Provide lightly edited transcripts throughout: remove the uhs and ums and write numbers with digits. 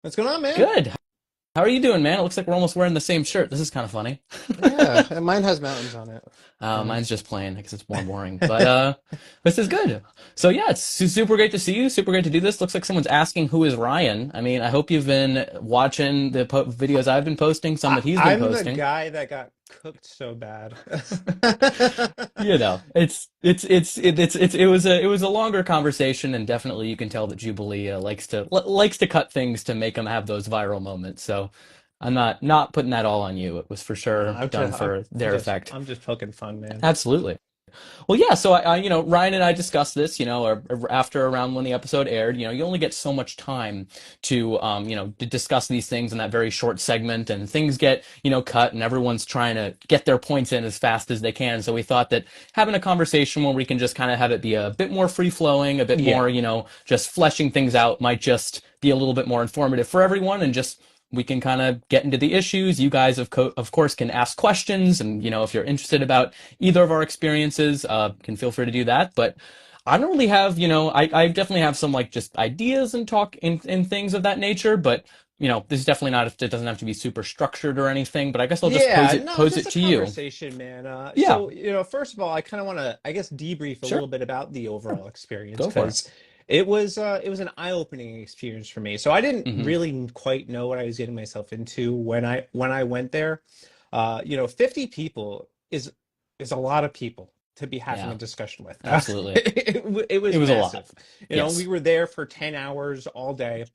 What's going on, man? Good. How are you doing, man? It looks like we're almost wearing the same shirt. This is kind of funny. Yeah, and mine has mountains on it. Mine's just plain because it's more boring. But this is good. So yeah, it's super great to see you. Super great to do this. Looks like someone's asking who is Ryan. I mean, I hope you've been watching the videos I've been posting, some I, that he's been I'm the posting. guy that got cooked so bad. You know, it was a longer conversation, and definitely you can tell that Jubilee likes to cut things to make them have those viral moments. So I'm not putting that all on you. It was for No, sure done for their effect. I'm just poking fun, man. Absolutely. Well, yeah. So Ryan and I discussed this, or after around when the episode aired. You only get so much time to, to discuss these things in that very short segment, and things get, cut, and everyone's trying to get their points in as fast as they can. So we thought that having a conversation where we can just kind of have it be a bit more free flowing, a bit Yeah. more, just fleshing things out might just be a little bit more informative for everyone, and just we can kind of get into the issues. You guys, of course, can ask questions, and if you're interested about either of our experiences, can feel free to do that. But I don't really have, I definitely have some like just ideas and talk and things of that nature. But this is definitely not. It doesn't have to be super structured or anything. But I guess I'll just Yeah, no, pose just it a to you. conversation, man. Yeah, First of all, I kind of want to, I guess, debrief a sure, little bit about the overall experience go for it. because it was an eye-opening experience for me. So I didn't Hmm. really quite know what I was getting myself into when I went there. 50 people is a lot of people to be having a Yeah, discussion with. absolutely. It It was was a lot. massive. We Yes, were there for 10 hours all day.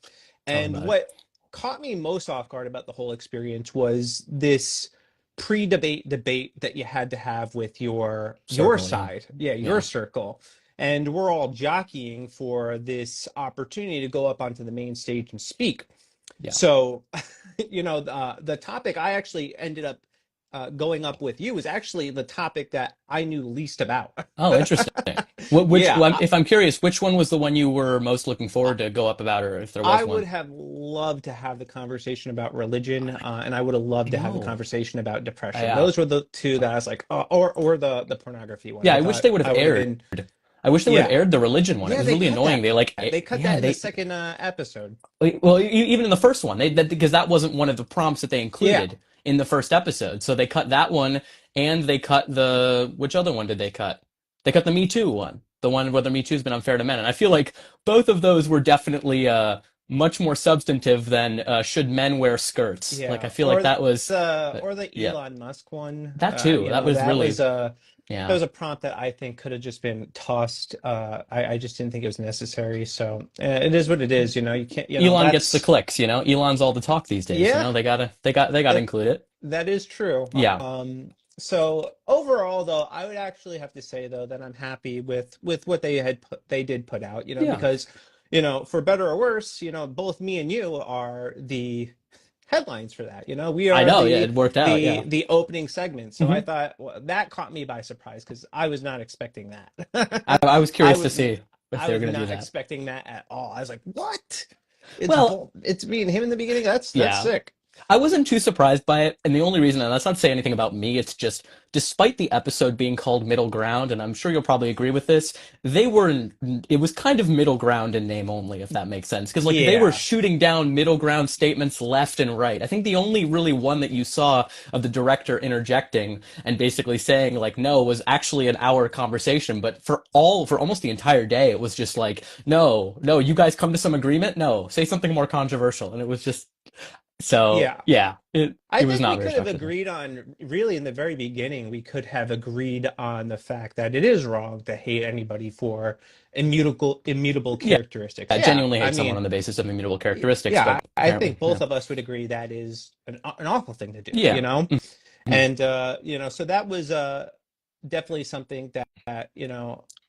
tell me And about it. what caught me most off guard about the whole experience was this pre-debate debate that you had to have with your Circle, yeah, side, yeah, your yeah, circle. And we're all jockeying for this opportunity to go up onto the main stage and speak. yeah. So, the topic I actually ended up going up with you was actually the topic that I knew least about. Oh, interesting. Yeah, If I'm curious, which one was the one you were most looking forward to go up about, or if there I was would one? have loved to have the conversation about religion, and I would have loved I to have the know. conversation about depression. Yeah. Those were the two that I was like, or the pornography one. Yeah, I I wish thought they would have I would have aired. been, I wish they would have yeah, aired the religion one. It yeah. was They really cut annoying. that. They like, They cut that yeah, in the they second episode. even in the first one, because that wasn't one of the prompts that they Yeah, included in the first episode. So they cut that one, and they cut which other one did they cut? They cut the Me Too one, the one where the Me Too's been unfair to men. And I feel like both of those were definitely much more substantive than should men wear skirts. Like I yeah. feel like that was, Or the yeah, Elon Musk one. that too. That was really, That yeah. was a prompt that I think could have just been tossed. I just didn't think it was necessary. So it is what it is. You can't. Elon gets the That's clicks, Elon's all the talk these days, yeah. they gotta That include it. that is true. Yeah. So overall, though, I would actually have to say though that I'm happy with what they did put out. Yeah. Because for better or worse, both me and you are the headlines for that. We I are know. Yeah, it worked out. Yeah. the opening segment. So I Hmm. thought well, that caught me by surprise because I was not expecting that. I was I curious to was see if I they were was going to do not that. expecting that at all. I was like, what? Well, It's me and him in the beginning. That's yeah. sick. I wasn't too surprised by it, and the only reason, and that's not to say anything about me, it's just despite the episode being called Middle Ground, and I'm sure you'll probably agree with this, it was kind of middle ground in name only, if that makes sense. Because like they were Yeah. shooting down middle ground statements left and right. I think the only really one that you saw of the director interjecting and basically saying like no was actually an hour conversation, but for almost the entire day, it was just like, no, you guys come to some agreement? No, say something more controversial. And it was just so Yeah. yeah, I it was think we not very could have structured. agreed on, really, in the very beginning, we could have agreed on the fact that it is wrong to hate anybody for immutable Yeah, characteristics. I Yeah, genuinely I hate someone mean, on the basis of immutable characteristics, yeah, but I apparently, think yeah, both of us would agree that is an awful thing to do, yeah. Mhm. And so that was definitely something that,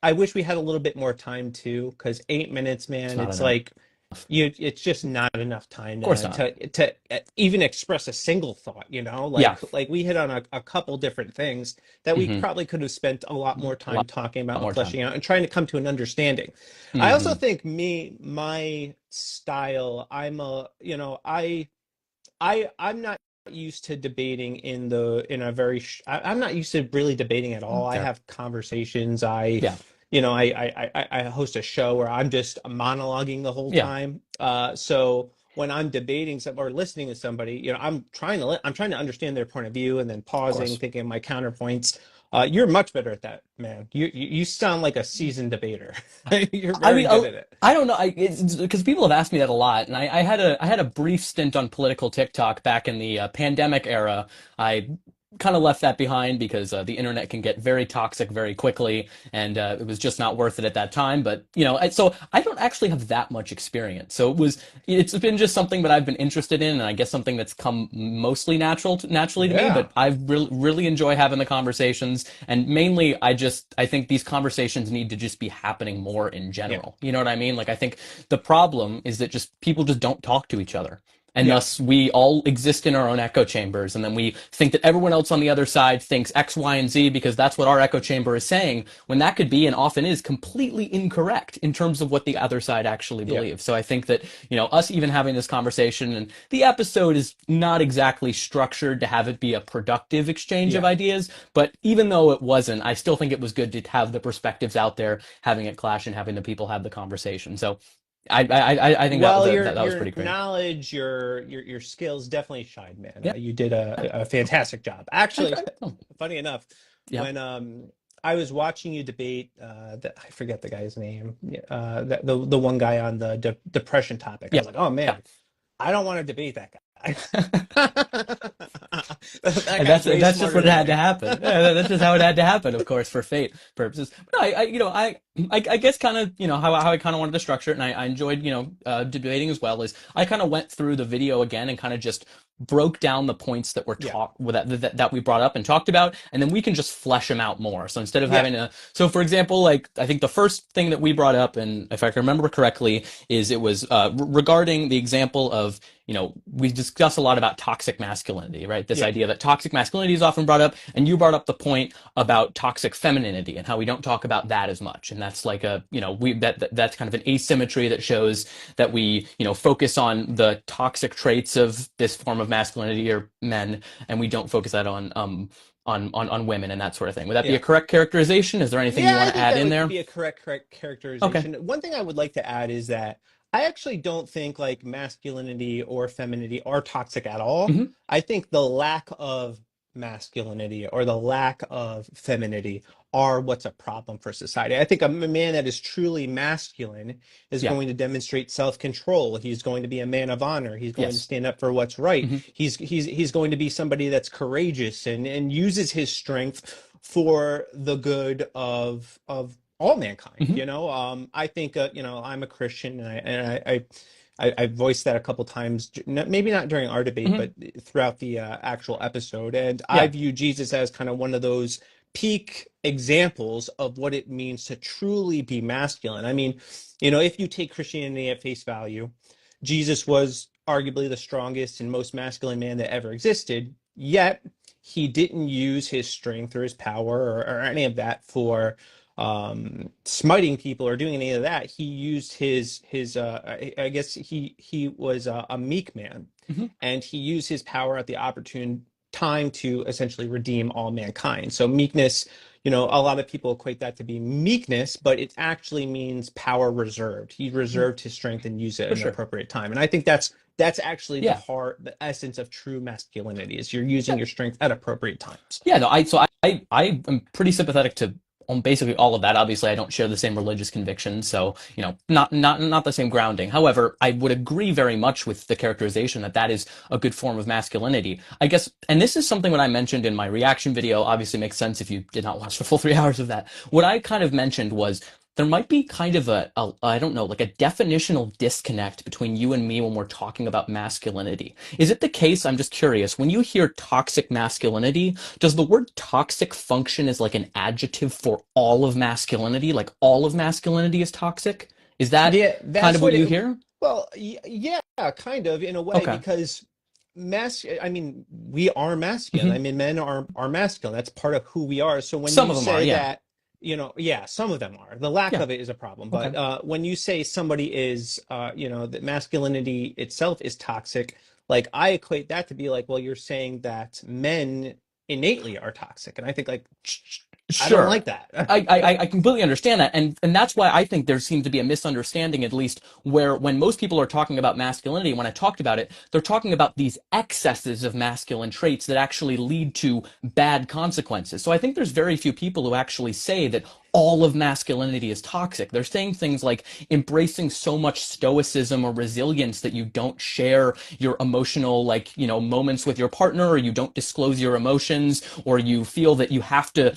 I wish we had a little bit more time too, because 8 minutes, It's man, not it's enough. like it's just not enough time Of course not. to even express a single thought, Yeah. like we hit on a couple different things that we Hmm. probably could have spent a lot more A time talking about lot and more time. fleshing out and trying to come to an understanding. I also Hmm. think my style, I'm not used to debating in a very I'm not used to really debating at all. I Fair. have conversations. I Yeah. you know I host a show where I'm just monologuing the whole Yeah. time. So when I'm debating some or listening to somebody, I'm trying to understand their point of view and then Of pausing, course. thinking of my counterpoints. You're much better at that, man. You sound like a seasoned debater. You're I very mean, good at it. I don't know. Because people have asked me that a lot, and I had a brief stint on political TikTok back in the pandemic era. I kind of left that behind because the internet can get very toxic very quickly, and it was just not worth it at that time. But so I don't actually have that much experience. So it's been just something that I've been interested in, and I guess something that's come mostly naturally to me. Yeah. But I really enjoy having the conversations, and mainly I think these conversations need to just be happening more in Yeah. general. You know what I mean? Like I think the problem is that just people just don't talk to each other. And Yeah. thus, we all exist in our own echo chambers. And then we think that everyone else on the other side thinks X, Y, and Z because that's what our echo chamber is saying, when that could be and often is completely incorrect in terms of what the other side actually Yeah. believes. So I think that, us even having this conversation, and the episode is not exactly structured to have it be a productive exchange of Yeah. ideas. But even though it wasn't, I still think it was good to have the perspectives out there, having it clash and having the people have the conversation. So I think Well, that was your pretty great. knowledge, your skills definitely shine, man. Yeah. You did a fantastic job. Actually, Oh, funny enough, yeah. when I was watching you debate I forget the guy's name, the one guy on the depression topic, I Yeah. was like, oh Yeah. man, I don't want to debate that guy. That And guy's way that's just smarter what than had to me. happen. Yeah, that's just how it had to happen, of course, for fate purposes. But no, I guess kind of, how I kind of wanted to structure it, and I enjoyed, debating as well, is I kind of went through the video again and kind of just broke down the points that were Yeah. that we brought up and talked about, and then we can just flesh them out more. So instead of Yeah. having so for example, like I think the first thing that we brought up, and if I can remember correctly, is it was regarding the example of, we discuss a lot about toxic masculinity, right? This Yeah. idea that toxic masculinity is often brought up, and you brought up the point about toxic femininity and how we don't talk about that as much. And that's like that's kind of an asymmetry that shows that we, focus on the toxic traits of this form of masculinity or men, and we don't focus that on women and that sort of thing. Would that be a Yeah. correct characterization? Is there anything you Yeah, want I to think add that in would there? be a correct Okay. characterization. One thing I would like to add is that I actually don't think like masculinity or femininity are toxic at all. Hmm. I think the lack of masculinity or the lack of femininity are what's a problem for society. I think a man that is truly masculine is Yeah. going to demonstrate self-control. He's going to be a man of honor. He's going to Yes. stand up for what's right. Hmm. He's going to be somebody that's courageous and uses his strength for the good of all mankind. Hmm. I think I'm a Christian, and I voiced that a couple times, maybe not during our debate, Hmm. but throughout the actual episode. And I Yeah. view Jesus as kind of one of those peak examples of what it means to truly be masculine. I mean, if you take Christianity at face value, Jesus was arguably the strongest and most masculine man that ever existed, yet he didn't use his strength or his power or any of that for smiting people or doing any of that. He used his I guess he was a meek man, Hmm. and he used his power at the opportune time to essentially redeem all mankind. So meekness, a lot of people equate that to be meekness, but it actually means power reserved. He reserved his strength and used it For at an sure. appropriate time. And I think that's actually the Yeah. heart, the essence of true masculinity is you're using your strength at appropriate times. Yeah, no, I am pretty sympathetic to on basically all of that. Obviously, I don't share the same religious convictions, so not the same grounding. However, I would agree very much with the characterization that that is a good form of masculinity. I guess, and this is something that I mentioned in my reaction video. Obviously, makes sense if you did not watch the full 3 hours of that. What I kind of mentioned was there might be kind of a I don't know, like a definitional disconnect between you and me when we're talking about masculinity. Is it the case, I'm just curious, when you hear toxic masculinity, does the word toxic function as like an adjective for all of masculinity? Like all of masculinity is toxic? Is that Yeah, kind that's of what what you it, hear? well, yeah, kind of in a way, Okay. because I mean, we are masculine. I Hmm. mean, men are masculine. That's part of who we are. So when Some you of them are, say yeah. that, yeah, some of them are. The lack Yeah. of it is a problem. Okay. But when you say somebody is, that masculinity itself is toxic, like I equate that to be like, well, you're saying that men innately are toxic. And I think like I don't Sure. like that. I completely understand that. And that's why I think there seems to be a misunderstanding, at least, where when most people are talking about masculinity, when I talked about it, they're talking about these excesses of masculine traits that actually lead to bad consequences. So I think there's very few people who actually say that all of masculinity is toxic. They're saying things like embracing so much stoicism or resilience that you don't share your emotional, like, moments with your partner, or you don't disclose your emotions, or you feel that you have to,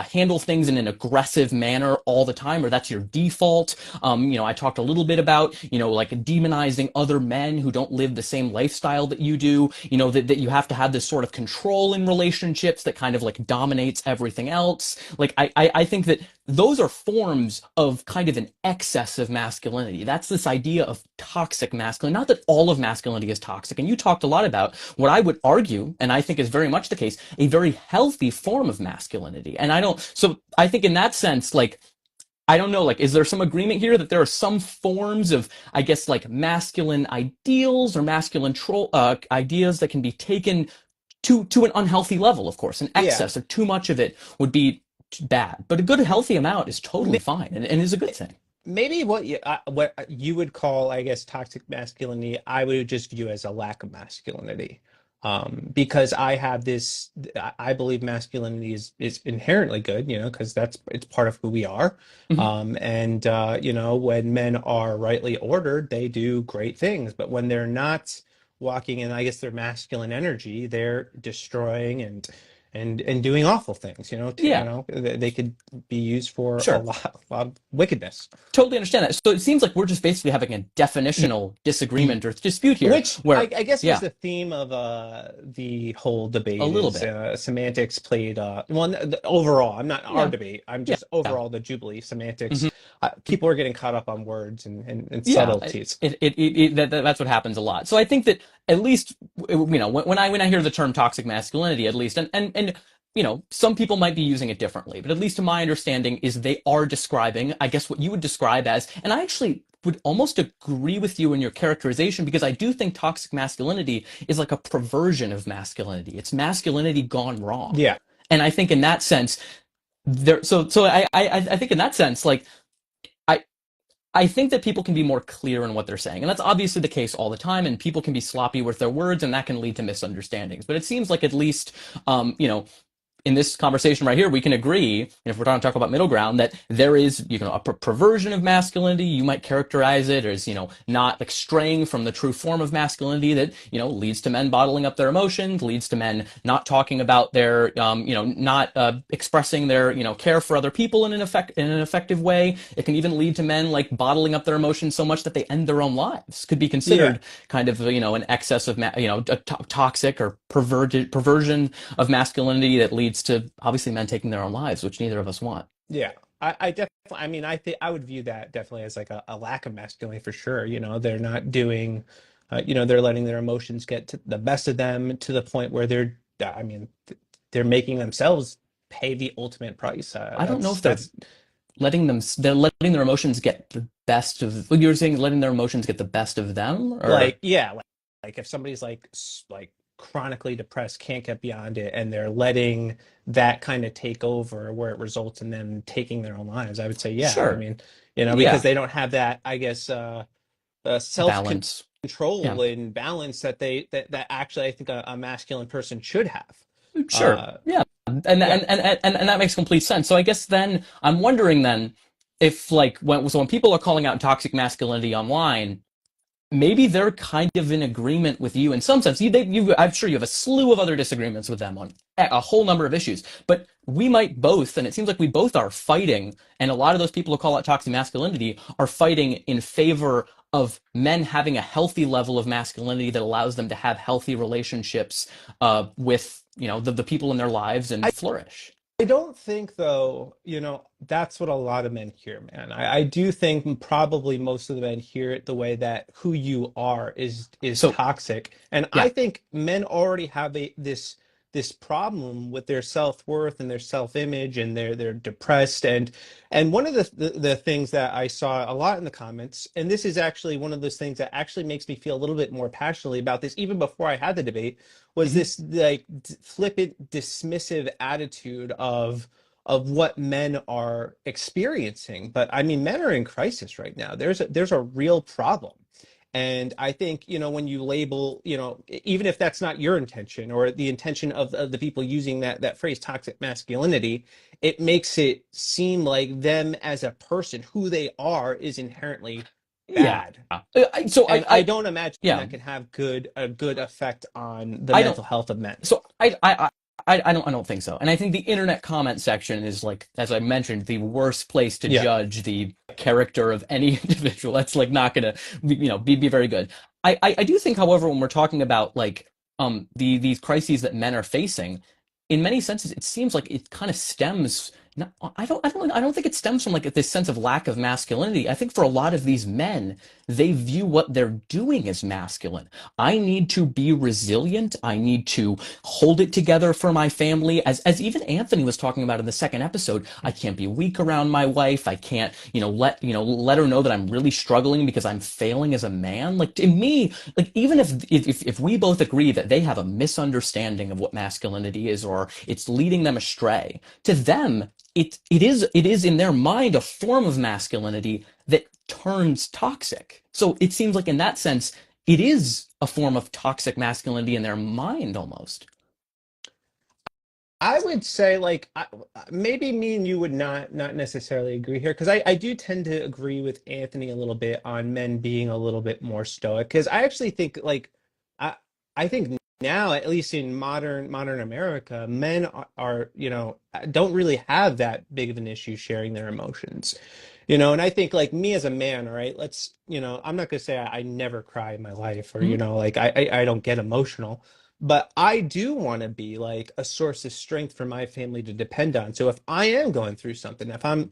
handle things in an aggressive manner all the time, or that's your default. I talked a little bit about, like demonizing other men who don't live the same lifestyle that you do, that you have to have this sort of control in relationships that kind of like dominates everything else. Like, I think that those are forms of kind of an excess of masculinity. That's this idea of toxic masculinity. Not that all of masculinity is toxic. And you talked a lot about what I would argue, and I think is very much the case, a very healthy form of masculinity. And so I think in that sense, like, I don't know, like, is there some agreement here that there are some forms of, I guess, like masculine ideals or masculine ideas that can be taken to an unhealthy level, of course. An Yeah. excess or too much of it would be bad, but a good healthy amount is totally fine and is a good thing. Maybe what you would call, I guess, toxic masculinity, I would just view as a lack of masculinity. Because I have this, I believe masculinity is inherently good, because it's part of who we are. Hmm. And when men are rightly ordered, they do great things. But when they're not walking in, I guess, their masculine energy, they're destroying and doing awful things. Yeah, They could be used for a sure. lot of wickedness. Totally understand that. So it seems like we're just basically having a definitional disagreement or dispute here Which I, where, I guess was yeah, the theme of the whole a debate little is bit. semantics played overall. I'm not our Yeah. debate. I'm Yeah. just Yeah. overall the Jubilee semantics. Hmm. People are getting caught up on words and Yeah, subtleties. that's what happens a lot. So I think that at least when I hear the term toxic masculinity, at least, and some people might be using it differently, but at least to my understanding is they are describing, I guess, what you would describe as, and I actually would almost agree with you in your characterization because I do think toxic masculinity is like a perversion of masculinity. It's masculinity gone wrong, Yeah, and I think in that sense there. So I think in that sense, like. I, I think that people can be more clear in what they're saying. And that's obviously the case all the time. And people can be sloppy with their words, and that can lead to misunderstandings. But it seems like at least, in this conversation right here, we can agree, if we're trying to talk about middle ground, that there is, a perversion of masculinity. You might characterize it as, not like straying from the true form of masculinity that, leads to men bottling up their emotions, leads to men not talking about their, not expressing their, care for other people in an effective way. It can even lead to men like bottling up their emotions so much that they end their own lives. Could be yeah, considered kind of, an excess of, a toxic or perversion of masculinity that leads to obviously men taking their own lives, which neither of us want. yeah. I definitely. I mean, I think I would view that definitely as like a lack of masculinity for sure. They're not doing. They're letting their emotions get to the best of them to the point where I mean, they're making themselves pay the ultimate price. I don't know if they're That's they're letting their emotions get the best of what you're saying, letting their emotions get the best of them, or yeah, like if somebody's like chronically depressed, can't get beyond it, and they're letting that kind of take over where it results in them taking their own lives. I would say, yeah. I sure, mean, because yeah, they don't have that, I guess, self balance, yeah, control and balance that actually I think a masculine person should have. sure, Uh, yeah, and yeah, that makes complete sense. So I guess then I'm wondering then if like when people are calling out toxic masculinity online, maybe they're kind of in agreement with you in some sense. I'm sure you have a slew of other disagreements with them on a whole number of issues, but we might both, and it seems like we both are fighting, and a lot of those people who call it toxic masculinity are fighting in favor of men having a healthy level of masculinity that allows them to have healthy relationships with the people in their lives and flourish. I don't think though, that's what a lot of men hear, man. I do think probably most of the men hear it the way that who you are is So toxic. And I yeah. think men already have this problem with their self-worth and their self-image, and they're depressed. And one of the things that I saw a lot in the comments, and this is actually one of those things that actually makes me feel a little bit more passionately about this, even before I had the debate, was Mhm. this like flippant, dismissive attitude of what men are experiencing. But I mean, men are in crisis right now. There's a real problem. And I think, when you label, even if that's not your intention or the intention of the people using that phrase, toxic masculinity, it makes it seem like them as a person, who they are, is inherently Yeah. bad. So And I don't imagine yeah, that can have a good effect on the I don't. mental health of men. So I don't think so. And I think the internet comment section is, like, as I mentioned, the worst place to Yeah. judge the character of any individual. That's like not gonna be very good. I do think, however, when we're talking about like these crises that men are facing, in many senses, it seems like it kind of stems. Not, I don't think it stems from like this sense of lack of masculinity. I think for a lot of these men, they view what they're doing as masculine. I need to be resilient. I need to hold it together for my family. As even Anthony was talking about in the second episode, I can't be weak around my wife. I can't, let her know that I'm really struggling because I'm failing as a man. Like, to me, like, even if we both agree that they have a misunderstanding of what masculinity is, or it's leading them astray, to them it is in their mind a form of masculinity that turns toxic. So it seems like in that sense it is a form of toxic masculinity in their mind almost. I would say, like, maybe me and you would not necessarily agree here, because I do tend to agree with Anthony a little bit on men being a little bit more stoic. Because I actually think, like, I I think now, at least in modern America, men are, don't really have that big of an issue sharing their emotions. And I think, like, me as a man, all right, I'm not gonna say I never cry in my life, or, Mhm. like, I don't get emotional. But I do want to be like a source of strength for my family to depend on. So if I am going through something, if I'm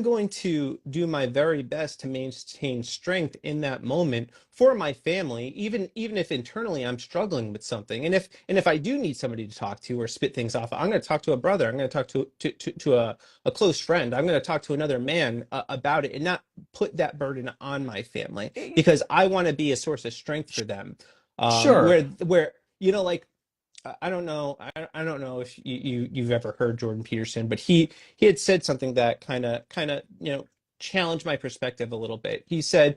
going to do my very best to maintain strength in that moment for my family, even if internally I'm struggling with something. And if I do need somebody to talk to or spit things off, I'm going to talk to a brother. I'm going to talk to a close friend. I'm going to talk to another man about it, and not put that burden on my family, because I want to be a source of strength for them. Sure. Where like, I don't know. I don't know if you've ever heard Jordan Peterson, but he had said something that kind of challenged my perspective a little bit. He said,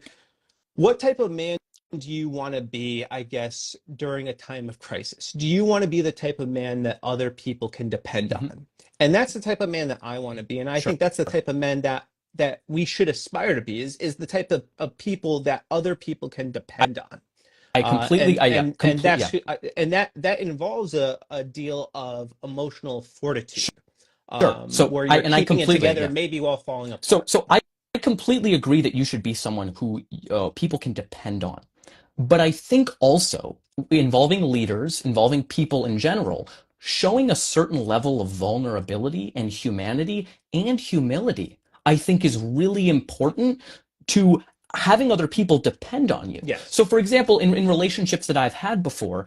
"What type of man do you want to be, I guess, during a time of crisis? Do you want to be the type of man that other people can depend Mhm. on?" And that's the type of man that I want to be, and I Sure. think that's the type of man that we should aspire to be, is the type of people that other people can I, depend on. I completely, yeah, And complete, yeah, that involves a deal of emotional fortitude, sure. So where you're I keeping it completely, together, yeah. maybe while falling So, apart. so I completely agree that you should be someone who people can depend on. But I think also involving leaders, involving people in general, showing a certain level of vulnerability and humanity and humility, I think is really important to having other people depend on you. Yes. So for example, in relationships that I've had before,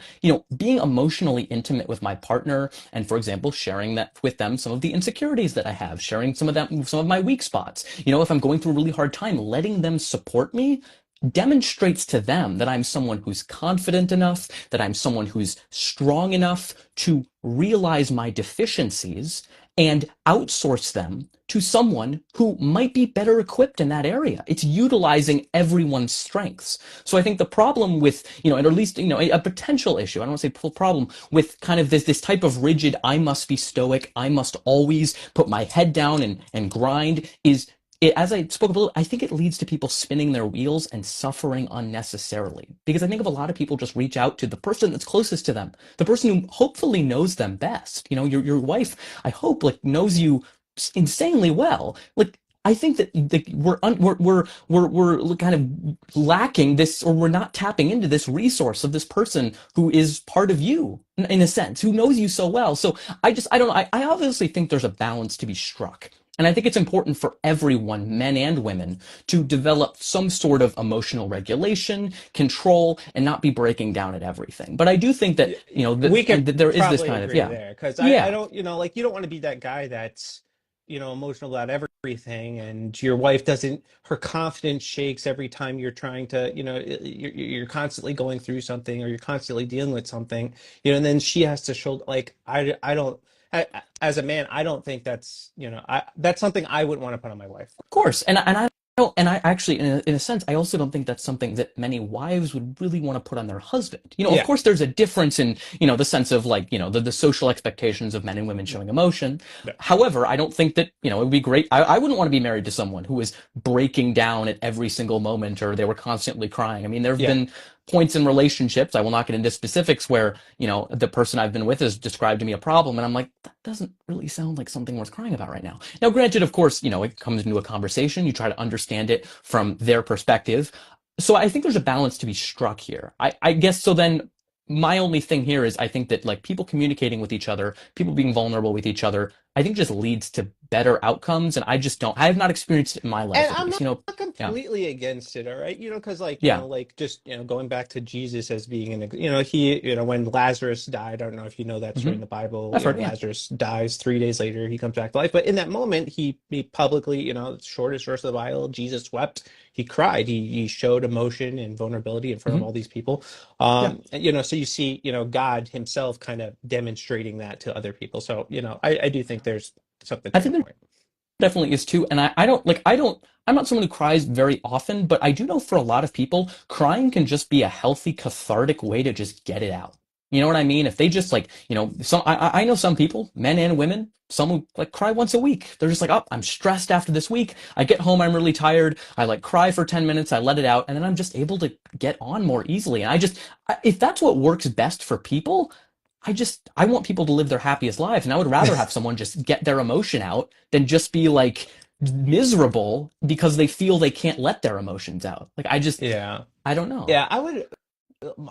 being emotionally intimate with my partner and, for example, sharing that with them, some of the insecurities that I have, sharing some of my weak spots, if I'm going through a really hard time, letting them support me demonstrates to them that I'm someone who's confident enough, that I'm someone who's strong enough to realize my deficiencies and outsource them to someone who might be better equipped in that area. It's utilizing everyone's strengths. So I think the problem with, and at least, a potential issue, I don't want to say full problem, with kind of this type of rigid, I must be stoic, I must always put my head down and grind, is as I spoke about, I think it leads to people spinning their wheels and suffering unnecessarily. Because I think of a lot of people just reach out to the person that's closest to them, the person who hopefully knows them best. Your wife, I hope, like, knows you insanely well. Like, I think that we're kind of lacking this, or we're not tapping into this resource of this person who is part of you in a sense, who knows you so well. So I don't know. I obviously think there's a balance to be struck. And I think it's important for everyone, men and women, to develop some sort of emotional regulation, control, and not be breaking down at everything. But I do think that, Yeah, we and could that there is this probably kind of, agree yeah, there, because I yeah, don't, like, you don't want to be that guy that's, emotional about everything, and your wife doesn't, her confidence shakes every time you're trying to, you're constantly going through something, or you're constantly dealing with something, and then she has to shoulder, like, I don't, as a man, I don't think that's, that's something I wouldn't want to put on my wife. Of course, and I don't, and I actually, in a sense, I also don't think that's something that many wives would really want to put on their husband. Of Yeah. course, there's a difference in, the sense of like, the social expectations of men and women showing emotion. Yeah. However, I don't think that, it would be great. I wouldn't want to be married to someone who was breaking down at every single moment or they were constantly crying. I mean, there have Yeah. been points in relationships, I will not get into specifics, where, the person I've been with has described to me a problem, and I'm like, that doesn't really sound like something worth crying about right now. Now, granted, of course, it comes into a conversation, you try to understand it from their perspective. So I think there's a balance to be struck here. I guess so then my only thing here is I think that like people communicating with each other, people being vulnerable with each other, I think just leads to better outcomes. And I have not experienced it in my life And at I'm least, not yeah. completely against it, all right? Because like, Yeah. like just, going back to Jesus as being he, when Lazarus died, I don't know if you know that story Hmm. in the Bible, I've heard, yeah. Lazarus dies 3 days later, he comes back to life. But in that moment, he publicly, shortest verse of the Bible, Jesus wept, he cried, he showed emotion and vulnerability in front of Hmm. all these people. Yeah. And, so you see, God himself kind of demonstrating that to other people. So, I do think there's something I to your think there point. definitely is too. And I'm not someone who cries very often, but I do know for a lot of people, crying can just be a healthy, cathartic way to just get it out. You know what I mean? If they just like, I know some people, men and women, some who like cry once a week. They're just like, oh, I'm stressed after this week. I get home, I'm really tired. I like cry for 10 minutes, I let it out, and then I'm just able to get on more easily. And if that's what works best for people, I want people to live their happiest lives, and I would rather have someone just get their emotion out than just be like miserable because they feel they can't let their emotions out. Yeah. I don't know. Yeah,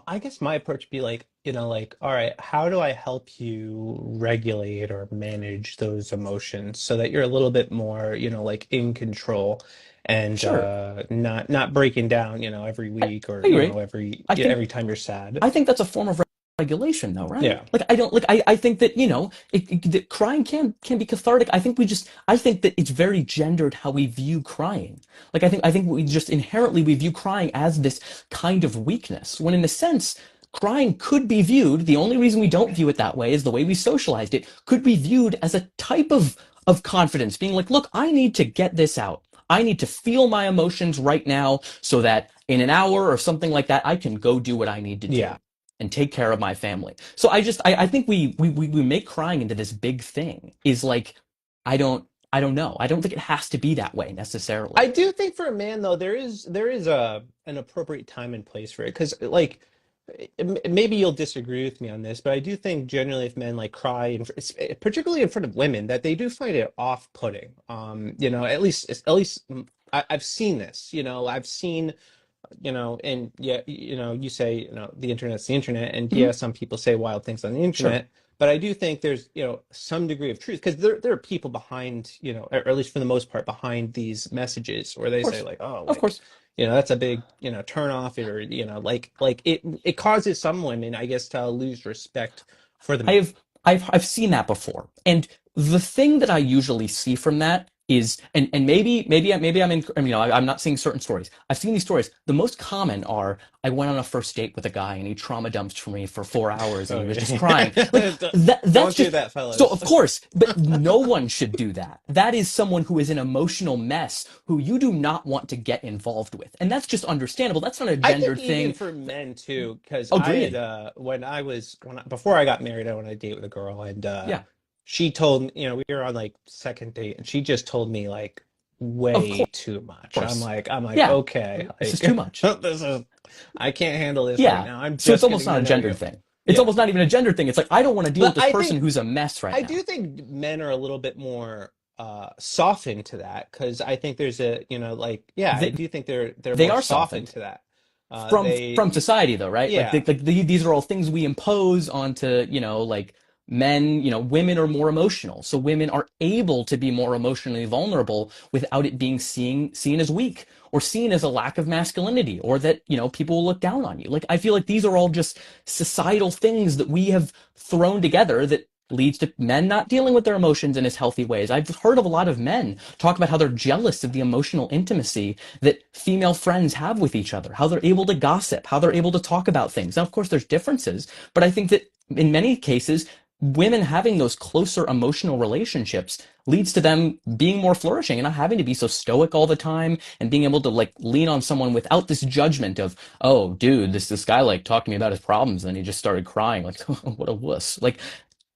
I guess my approach would be like, like, all right, how do I help you regulate or manage those emotions so that you're a little bit more, like in control and Sure. not breaking down, every I, week or, I agree. I think every time you're sad. I think that's a form of regulation, though, right? Yeah. Like I don't like I think that that crying can be cathartic. I think that it's very gendered how we view crying. Like I think we just inherently we view crying as this kind of weakness, when in a sense crying could be viewed. The only reason we don't view it that way is the way we socialized it. Could be viewed as a type of confidence, being like, look, I need to get this out. I need to feel my emotions right now so that in an hour or something like that, I can go do what I need to Yeah. do and take care of my family. So I think we make crying into this big thing. Is like I don't know. I don't think it has to be that way I necessarily. do think for a man though, there is a an appropriate time and place for it because like maybe you'll disagree with me on this, but I do think generally if men like cry, particularly in front of women, that they do find it off-putting. At least I've seen this. I've seen and yeah, you say, the internet's the internet, and Mhm. yeah, some people say wild things on the Sure. internet, but I do think there's, some degree of truth because there are people behind, or at least for the most part, behind these messages where Of they say course. like, oh, Of like, course. that's a big, turn off, or, like it causes some women, I guess, to lose respect for the I man. have I've seen that before. And the thing that I usually see from that is, and maybe I'm in, I'm not seeing certain stories. I've seen these stories. The most common are, I went on a first date with a guy and he trauma dumped for me for 4 hours and Oh he was just yeah. crying. Like Don't that's don't do just that, so, fellas. of course, but no one should do that. That is someone who is an emotional mess who you do not want to get involved with. And that's just understandable. That's not a I think gendered even thing. for men too, because I had Agreed. before I got married, I went on a date with a girl, and Yeah, she told me, we were on like second date, and she just told me like of way too much. I'm course. like, I'm like, Yeah, okay, this is like too much. this is, I can't handle this right Yeah. now. I'm So it's just almost getting not to a know gendered you. thing. It's Yeah, almost not even a gender thing. It's like, I don't want to deal with but this person who's a mess right I now. do think men are a little bit more softened to that because I think there's a, like, yeah, I They, do think they're they more are softened softened to that. from They, society, though, right? yeah. These are all things we impose onto, like men. Women are more emotional, so women are able to be more emotionally vulnerable without it being seen as weak or seen as a lack of masculinity, or that people will look down on you. Like I feel like these are all just societal things that we have thrown together that leads to men not dealing with their emotions in as healthy ways. I've heard of a lot of men talk about how they're jealous of the emotional intimacy that female friends have with each other, how they're able to gossip, how they're able to talk about things. Now, of course, there's differences, but I think that in many cases, women having those closer emotional relationships leads to them being more flourishing and not having to be so stoic all the time and being able to like lean on someone without this judgment of, oh dude, this guy like talked to me about his problems and he just started crying like what a wuss. Like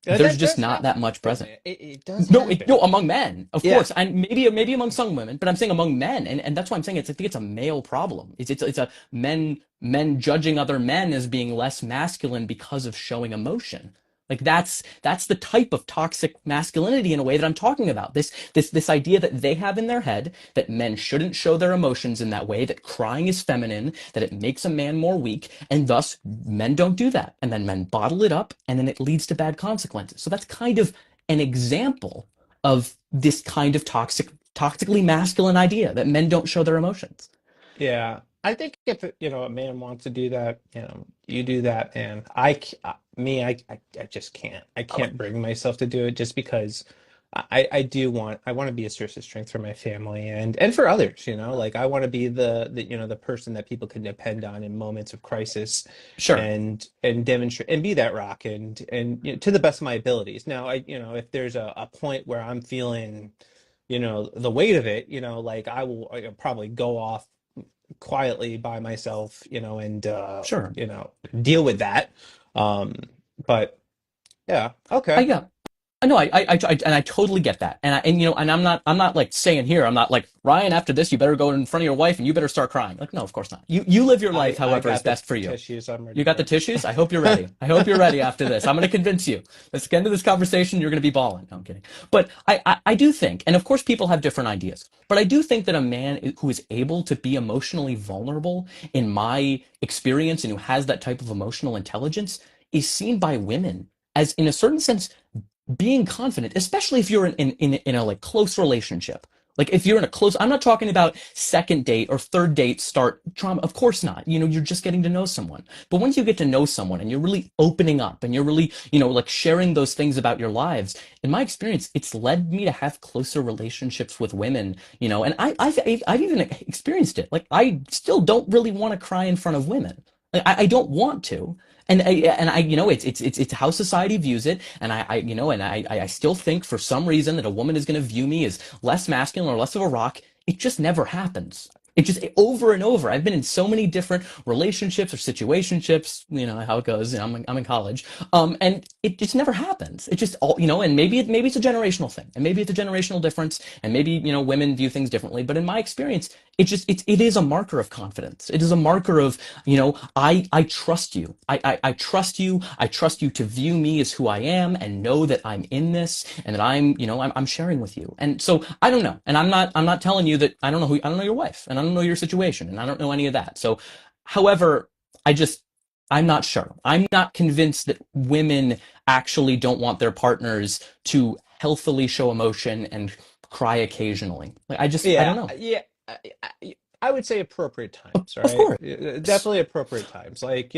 there's That just does not that happen much though, present. man. It does No, happen. no, among men, of Yeah. course, and maybe among some women, but I'm saying among men, and that's why I'm saying I think it's a male problem. It's a men judging other men as being less masculine because of showing emotion. Like that's the type of toxic masculinity in a way that I'm talking about. This idea that they have in their head that men shouldn't show their emotions in that way, that crying is feminine, that it makes a man more weak, and thus men don't do that, and then men bottle it up, and then it leads to bad consequences. So that's kind of an example of this kind of toxically masculine idea that men don't show their emotions. Yeah, I think if a man wants to do that, you do that, and I just can't. I can't bring myself to do it just because I want to be a source of strength for my family and for others, like I want to be the person that people can depend on in moments of crisis Sure, and demonstrate and be that rock and to the best of my abilities. Now, if there's a point where I'm feeling the weight of it, like I'll probably go off quietly by myself, and sure. deal with that. Um, but yeah, okay. Yeah, no, and I totally get that, and and I'm not like saying here, I'm not like Ryan. After this, you better go in front of your wife and you better start crying. Like, no, of course not. You live your life, I however, is got the best for you. tissues. I'm ready You got the for tissues? I hope you're ready. I hope you're ready after this. I'm going to convince you. Let's get into this conversation. You're going to be bawling. No, I'm kidding. But I do think, and of course people have different ideas, but I do think that a man who is able to be emotionally vulnerable, in my experience, and who has that type of emotional intelligence, is seen by women as, in a certain sense, being confident, especially if you're in a like close relationship. Like if you're in a close, I'm not talking about second date or third date start trauma. Of course not. You're just getting to know someone. But once you get to know someone and you're really opening up and you're really, like sharing those things about your lives, in my experience, it's led me to have closer relationships with women, and I've even experienced it. Like I still don't really want to cry in front of women. Like, I don't want to. And I, it's how society views it, and I still think for some reason that a woman is going to view me as less masculine or less of a rock. It just never happens. It just over and over. I've been in so many different relationships or situationships. You know how it goes. I'm in college, and it just never happens. It just all, and maybe it's a generational thing, and maybe it's a generational difference, and maybe women view things differently. But in my experience, it is a marker of confidence. It is a marker of, I trust you. I trust you. I trust you to view me as who I am and know that I'm in this and that I'm sharing with you. And so I don't know. And I'm not telling you that I don't know your wife and I don't know your situation and I don't know any of that. So, however, I just, I'm not sure. I'm not convinced that women actually don't want their partners to healthily show emotion and cry occasionally. Like, I don't Yeah, know. yeah. I would say appropriate times, Of right? course. Definitely appropriate times. Like,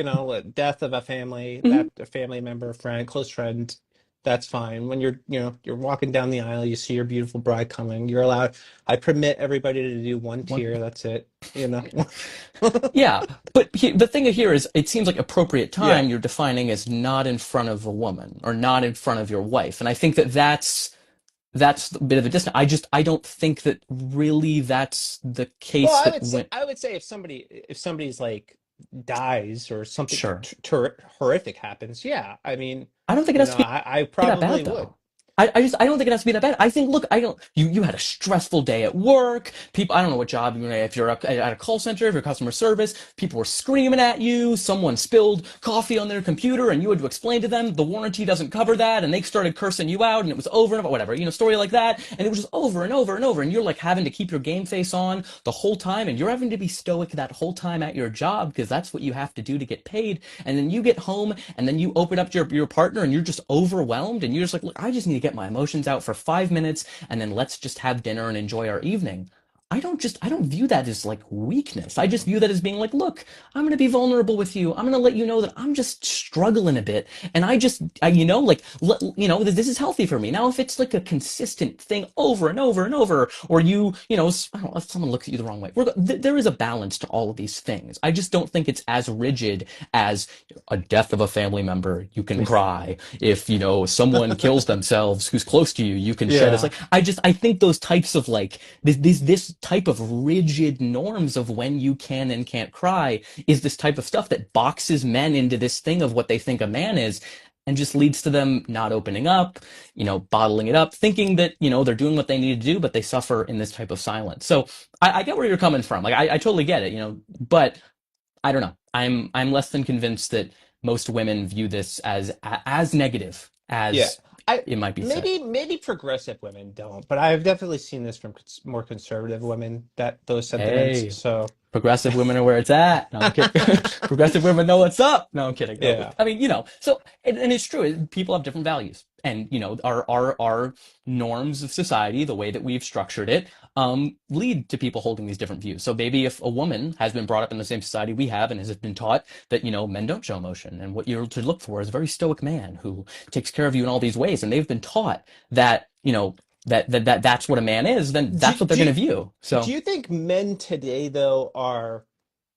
death of a family, Mhm. that a family member, friend, close friend, that's fine. When you're walking down the aisle, you see your beautiful bride coming, you're allowed, I permit everybody to do one One, tear, that's it, yeah, but the thing here is, it seems like appropriate Yeah. time you're defining as not in front of a woman or not in front of your wife, and I think that that's a bit of a distance. I don't think that really that's the Well, case that when I would say if somebody's like dies or something sure. horrific happens, yeah. I mean, I don't think it has to be I that probably bad would. though. I don't think it has to be that bad. I think, look, I don't you had a stressful day at work. People, I don't know what job you're in, if you're at a call center, if you're customer service, people were screaming at you, someone spilled coffee on their computer and you had to explain to them the warranty doesn't cover that, and they started cursing you out and it was over and over, whatever, story like that, and it was just over and over and over, and you're like having to keep your game face on the whole time, and you're having to be stoic that whole time at your job because that's what you have to do to get paid, and then you get home and then you open up to your partner and you're just overwhelmed and you're just like, look, I just need to get my emotions out for 5 minutes and then let's just have dinner and enjoy our evening. I don't view that as like weakness. I just view that as being like, look, I'm going to be vulnerable with you. I'm going to let you know that I'm just struggling a bit, and like, this is healthy for me. Now, if it's like a consistent thing over and over and over, or I don't know, if someone looks at you the wrong way, there is a balance to all of these things. I just don't think it's as rigid as a death of a family member. You can cry. If someone kills themselves who's close to you, you can shed. It's Yeah. like I think those types of like this type of rigid norms of when you can and can't cry is this type of stuff that boxes men into this thing of what they think a man is, and just leads to them not opening up, bottling it up, thinking that they're doing what they need to do, but they suffer in this type of silence. So I get where you're coming from. Like I totally get it, but I don't know. I'm less than convinced that most women view this as negative Yeah. as I it might be said. maybe progressive women don't, but I've definitely seen this from more conservative women, that those sentiments. Hey, So progressive women are where it's at. No, I'm kidding. Progressive women know what's up. No, I'm kidding. No, but yeah. I mean, so and it's true. People have different values, and our norms of society, the way that we've structured it, lead to people holding these different views. So maybe if a woman has been brought up in the same society we have and has been taught that men don't show emotion, and what you're to look for is a very stoic man who takes care of you in all these ways, and they've been taught that that's what a man is, then Do, that's what they're going do to view. do So. you think men today though are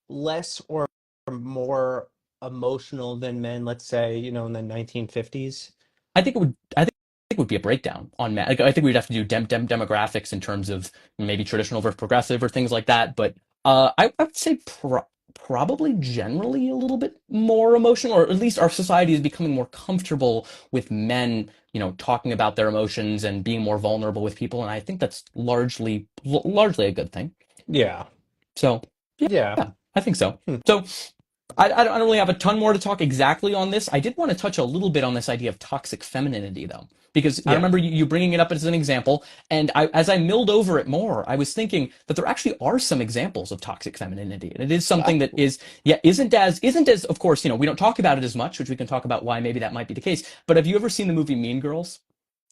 less or more emotional than men, let's say, in the 1950s? I think it would be a breakdown on Like, I think we'd have to do demographics in terms of maybe traditional versus progressive or things like that. But I would say probably generally a little bit more emotional, or at least our society is becoming more comfortable with men, talking about their emotions and being more vulnerable with people. And I think that's largely a good thing. Yeah. So yeah, Yeah. I think so. Hmm. So I don't really have a ton more to talk exactly on this. I did want to touch a little bit on this idea of toxic femininity, though, because I Yeah. remember you bringing it up as an example, and as I milled over it more, I was thinking that there actually are some examples of toxic femininity, and it is something that Oh, is, yeah, isn't as, of course, we don't talk about it as much, which we can talk about why maybe that might be the case. But have you ever seen the movie Mean Girls?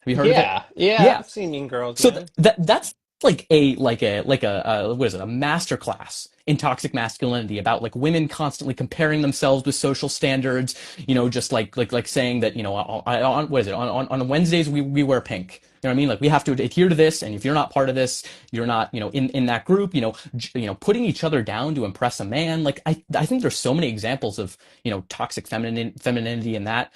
Have you heard of it? yeah. Yeah, Yeah. I've seen Mean Girls, So man. that's like a what is it, a master class in toxic masculinity, about like women constantly comparing themselves with social standards, just like saying that, on what is it, on Wednesdays we wear pink. You know what I mean? Like, we have to adhere to this, and if you're not part of this, you're not, in that group. Putting each other down to impress a man. Like, I think there's so many examples of toxic femininity in that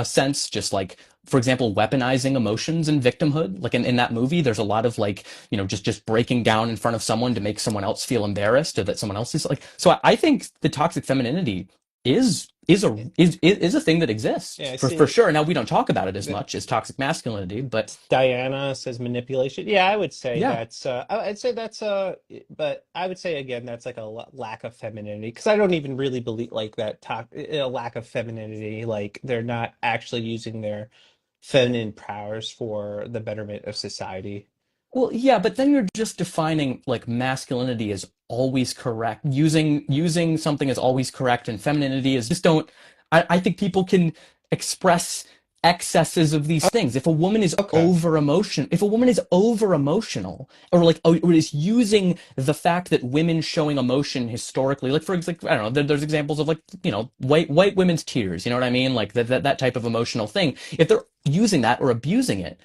sense. Just like, for example, weaponizing emotions and victimhood. Like in that movie, there's a lot of like, just breaking down in front of someone to make someone else feel embarrassed, or that someone else is like. So I think the toxic femininity is a thing that exists Yeah, I for see. sure. Now, we don't talk about it as The, much as toxic masculinity, but Diana says manipulation. Yeah, I would say yeah. that's I'd say that's but I would say again that's like a lack of femininity, because I don't even really believe like that talk a lack of femininity, like they're not actually using their feminine powers for the betterment of society. Well, yeah, but then you're just defining like masculinity as always correct, using something as always correct, and femininity is just don't. I think people can express excesses of these things. Okay. If a woman is over emotional, or like, or is using the fact that women showing emotion historically, like for example, I don't know, there's examples of like, white women's tears. You know what I mean? Like that type of emotional thing. If they're using that or abusing it.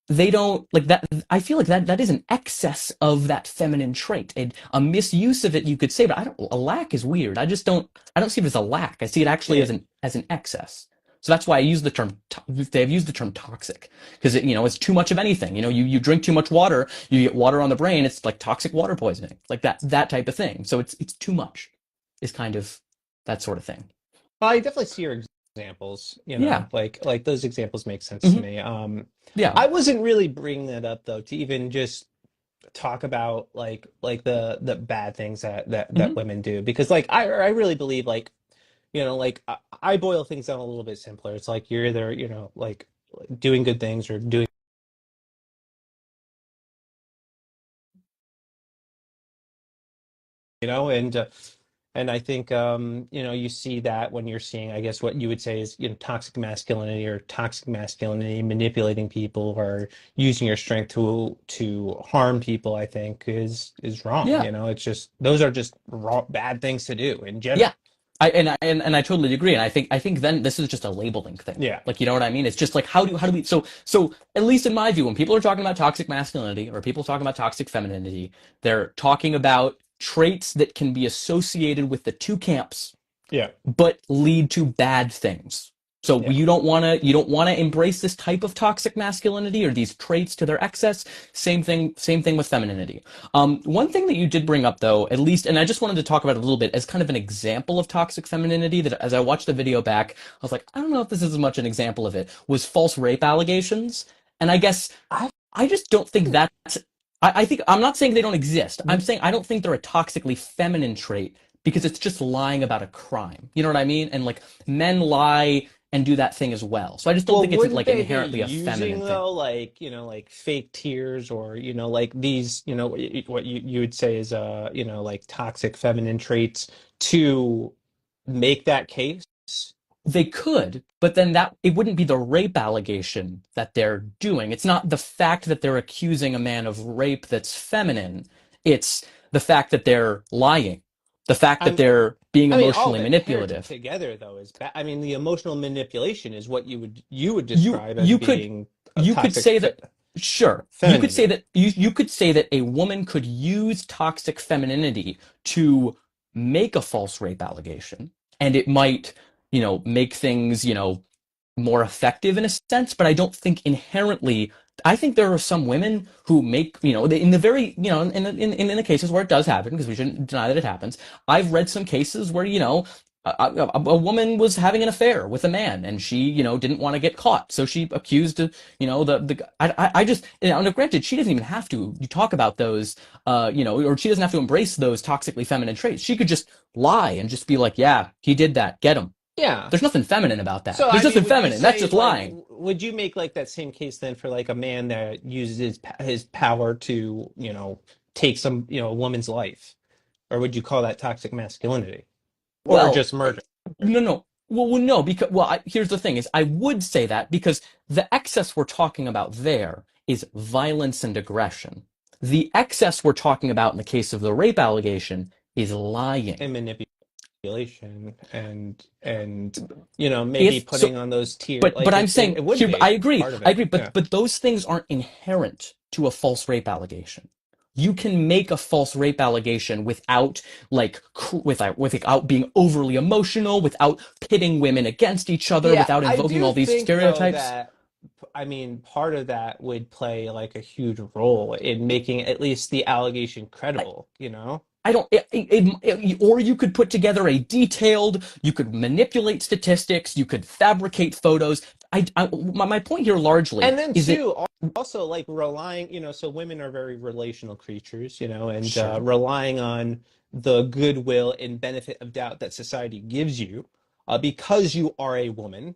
They don't like that. I feel like that is an excess of that feminine trait, a misuse of it, you could say. But I don't. A lack is weird. I don't see it as a lack. I see it actually Yeah. as an excess. So that's why I use the term. They've used the term toxic, because it's too much of anything. You drink too much water, you get water on the brain. It's like toxic water poisoning, like that type of thing. So it's too much, is kind of that sort of thing. Well, I definitely see your examples, Yeah. like those examples make sense to Hmm. me. Yeah. I wasn't really bringing that up though to even just talk about like the bad things that Hmm. women do, because like I really believe like like I boil things down a little bit simpler. It's like you're either like doing good things or doing and And I think you see that when you're seeing, I guess what you would say is, toxic masculinity or toxic masculinity manipulating people or using your strength to harm people, I think is wrong. Yeah. It's just those are just wrong, bad things to do in Yeah. general. I totally agree. And I think then this is just a labeling thing. Yeah. Like, you know what I mean? It's just like, how do we, so at least in my view, when people are talking about toxic masculinity or people talking about toxic femininity, they're talking about traits that can be associated with the two camps Yeah. but lead to bad things. So Yeah. you don't want to embrace this type of toxic masculinity or these traits to their excess. Same thing with femininity. One thing that you did bring up though, at least, and I just wanted to talk about it a little bit as kind of an example of toxic femininity that as I watched the video back, I was like, I don't know if this is as much an example of it, was false rape allegations. And I guess I just don't think that's I think I'm not saying they don't exist. I'm saying I don't think they're a toxically feminine trait because it's just lying about a crime. You know what I mean? And like men lie and do that thing as well. So I just don't Well, think it's wouldn't like they be inherently a using feminine thing. though, like, like fake tears or, like these, what you would say is like toxic feminine traits to make that case? They could, but then that it wouldn't be the rape allegation that they're doing. It's not the fact that they're accusing a man of rape that's feminine. It's the fact that they're lying. The fact that I'm they're being I mean, all of emotionally it paired manipulative. together though is bad. I mean, the emotional manipulation is what you would You describe as you could being a you could toxic say that sure. You could say femininity. that you could say that a woman could use toxic femininity to make a false rape allegation and it might, make things, more effective in a sense, but I don't think inherently. I think there are some women who make, in the very, in the cases where it does happen, because we shouldn't deny that it happens. I've read some cases where, a woman was having an affair with a man and she, didn't want to get caught. So she accused, I just, now granted, she doesn't even have to you talk about those, or she doesn't have to embrace those toxically feminine traits. She could just lie and just be like, yeah, he did that. Get him. Yeah. There's nothing feminine about that. So, There's I mean, nothing would you feminine. That's say just like, lying. would you make like that same case then for like a man that uses his power to, take some, a woman's life? Or would you call that toxic masculinity? Or Well, just murder? no, no. No, because here's the thing: is I would say that because the excess we're talking about there is violence and aggression. The excess we're talking about in the case of the rape allegation is lying. And manipulation and maybe If so, putting on those tiers but like I'm it saying would here, be part of I it. agree, Yeah. but those things aren't inherent to a false rape allegation. You can make a false rape allegation without without being overly emotional, without pitting women against each other, Yeah, without I invoking do all these think though stereotypes. that I mean part of that would play like a huge role in making at least the allegation I, credible. I don't, or you could put together you could manipulate statistics, you could fabricate photos. My point here largely And then is that, too, also like relying, so women are very relational creatures, and sure. relying on the goodwill and benefit of doubt that society gives you, because you are a woman,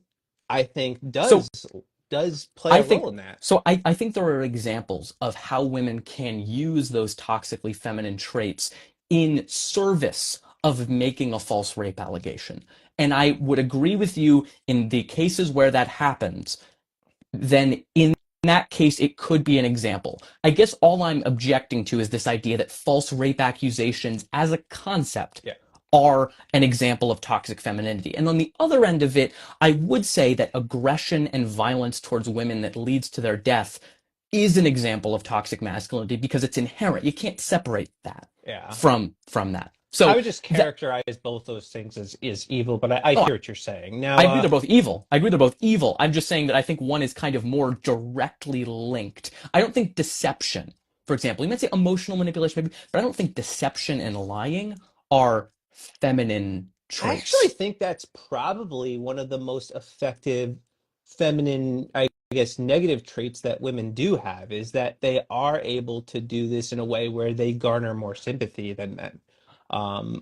I think So does play I a role think in that. I think there are examples of how women can use those toxically feminine traits in service of making a false rape allegation. And I would agree with you in the cases where that happens, then in that case, it could be an example. I guess all I'm objecting to is this idea that false rape accusations as a concept Yeah. are an example of toxic femininity. And on the other end of it, I would say that aggression and violence towards women that leads to their death is an example of toxic masculinity because it's inherent. You can't separate that Yeah. from that. I So would just that characterize both those things as is evil, but I oh, hear what you're saying. Now, I agree they're both evil. I agree they're both evil. I'm just saying that I think one is kind of more directly linked. I don't think deception, for example, you might say emotional manipulation, maybe, but I don't think deception and lying are feminine I actually traits. think that's probably one of the most effective feminine, I guess, negative traits that women do have is that they are able to do this in a way where they garner more sympathy than men.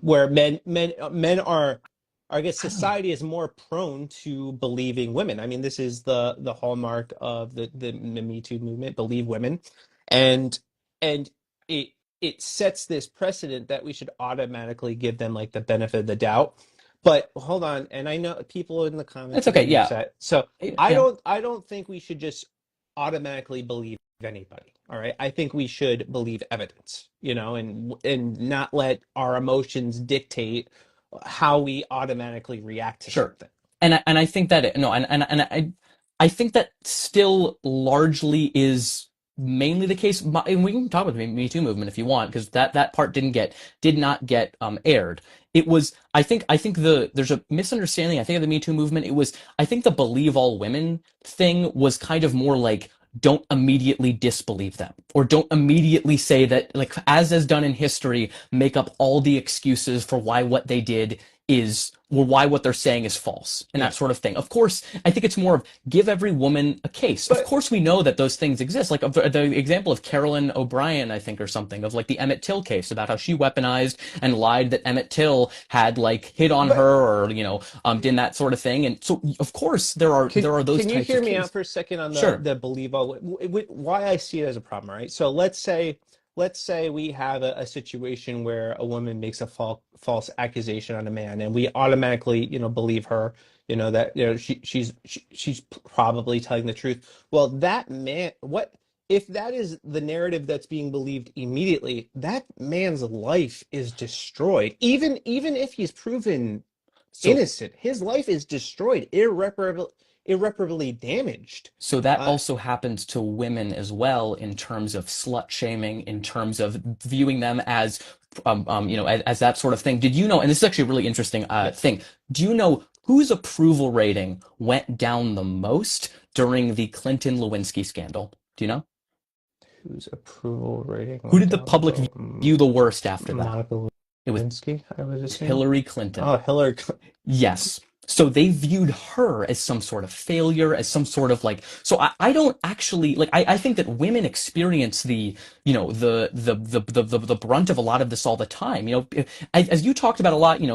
Where men are, I guess, I don't know. society is more prone to believing women. I mean, this is the hallmark of the Me Too movement, believe women, and and it. it sets this precedent that we should automatically give them like the benefit of the doubt. But hold on, and I know people in the comments It's are okay. going to be Yeah. upset. So Yeah. I don't think we should just automatically believe anybody. All right. I think we should believe evidence, and not let our emotions dictate how we automatically react to Sure. something. And I think that no, and I think that still largely is mainly the case. And we can talk about the Me Too movement if you want, because that part did not get aired. It was I think there's a misunderstanding. I think of the Me Too movement. It was I think the believe all women thing was kind of more like don't immediately disbelieve them or don't immediately say that, like, as is done in history, make up all the excuses for why what they did is or why what they're saying is false and Yeah. that sort of thing. Of course, I think it's more of give every woman a case. Of But course, we know that those things exist. Like the example of Carolyn O'Brien, I think, or something, of like the Emmett Till case about how she weaponized and lied that Emmett Till had like hit on but her or did that sort of thing. And so, of course, there are those can you types hear of me out cases. for a second on Sure. the believe all why I see it as a problem, right? So let's say we have a situation where a woman makes a false accusation on a man, and we automatically believe her, that she's probably telling the truth. Well, that man, what if that is the narrative that's being believed immediately? That man's life is destroyed, even if he's proven So innocent. His life is destroyed, irreparably damaged. So that Uh, also happens to women as well in terms of slut shaming, in terms of viewing them as, as that sort of thing. Did you know, and this is actually a really interesting yes. thing, do you know whose approval rating went down the most during the Clinton Lewinsky scandal? Do you know? Whose approval rating Who went did the down public the view the worst after that? Monica It was Lewinsky, I would assume. Hillary Clinton. Oh, Hillary. Yes. So they viewed her as some sort of failure, as some sort of like. So I don't actually like. I think that women experience the brunt of a lot of this all the time. As you talked about a lot. We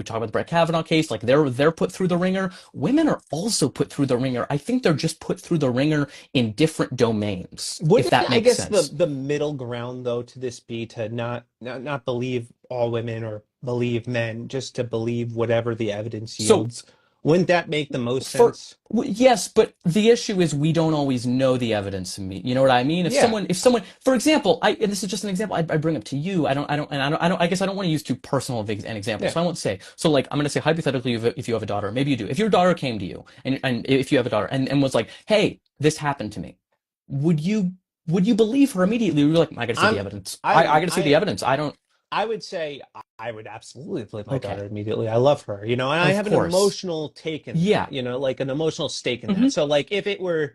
talk about the Brett Kavanaugh case. Like they're put through the ringer. Women are also put through the ringer. I think they're just put through the ringer in different domains, if Wouldn't that I makes guess sense. the middle ground though to this be to not believe all women or believe men, just to believe whatever the evidence So yields? Wouldn't that make the most for sense? yes, but the issue is we don't always know the evidence in me. You know what I mean? Yeah, If someone, for example, and this is just an example, I bring up to you. I guess I don't want to use too personal of an example, yeah. so I won't say. So, like, I'm going to say hypothetically, if you have a daughter, maybe you do. If your daughter came to you, and if you have a daughter, and was like, "Hey, this happened to me," would you would you believe her immediately? You're like, "I got to see the I'm evidence. I I would got to see the I evidence. I don't." I would say I would absolutely play my Okay, daughter immediately. I love her, and I of have an course, emotional take in that, yeah. like an emotional stake in Hmm. that. So, like, if it were,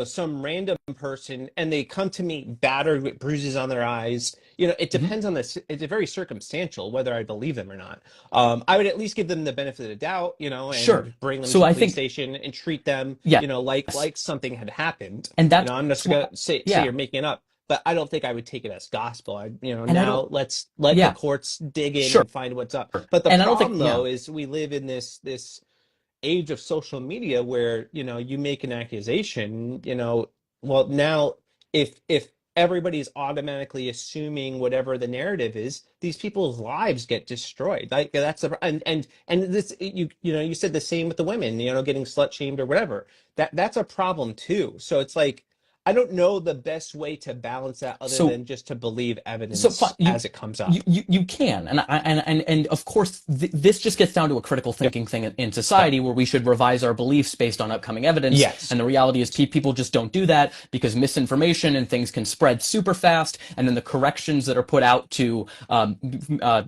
some random person and they come to me battered with bruises on their eyes, it Hmm. depends on this. It's very circumstantial whether I believe them or not. I would at least give them the benefit of the doubt, Sure. and bring them to So the I police think station and treat them, yes, like something had happened. and that's I'm just why, gonna say yeah. you're making it up, but I don't think I would take it as gospel. And I don't, Now let's let the yeah, courts dig in sure. and find what's up. But the And I don't think, problem yeah. though is we live in this age of social media where, you make an accusation, well now if everybody's automatically assuming whatever the narrative is, these people's lives get destroyed. Like that's the and this you said the same with the women, getting slut shamed or whatever. That's a problem too. So it's like I don't know the best way to balance that other So than just to believe so fine, evidence you as it comes you up. you, you can, and of course this just gets down to a critical Yeah. thinking thing in Yeah. society where we should revise our beliefs based on upcoming evidence. Yes. And the reality is people just don't do that because misinformation and things can spread super fast, and then the corrections that are put out to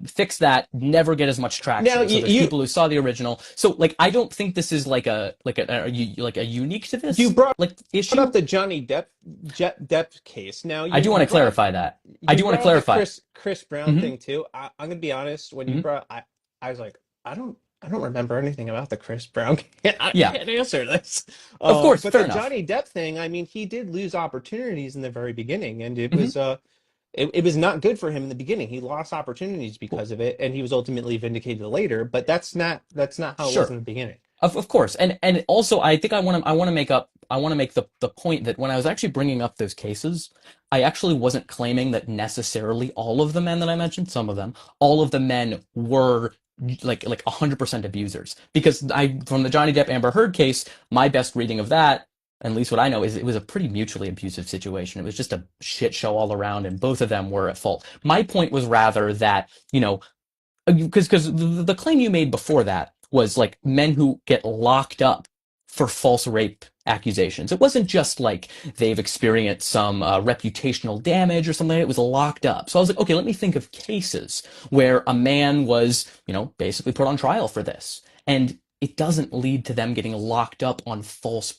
fix that never get as much Now traction. So there's people who saw the original. So like I don't think this is like a unique to you this brought like up issue. the Johnny Depp case. Now I do want to clarify that. I you do want to brought up the clarify. Chris Brown Hmm. thing too. I'm gonna be honest. When you Hmm. brought, I was like, I don't remember anything about the Chris Brown. I Yeah, can't answer this. of course, But fair the enough. Johnny Depp thing, I mean, he did lose opportunities in the very beginning, and Hmm. it was not good for him in the beginning. He lost opportunities Well, because of it, and he was ultimately vindicated later. But that's not how it was sure. in the beginning. Of course, and also I think I want to make the point that when I was actually bringing up those cases, I actually wasn't claiming that necessarily all of the men that I mentioned, some of them, all of the men were like 100% abusers. Because I from the Johnny Depp Amber Heard case, my best reading of that, at least what I know, is it was a pretty mutually abusive situation. It was just a shit show all around, and both of them were at fault. My point was rather that, because the claim you made before that was like men who get locked up for false rape accusations. It wasn't just like they've experienced some reputational damage or something. It was locked up. So I was like, okay, let me think of cases where a man was, basically put on trial for this, and it doesn't lead to them getting locked up on false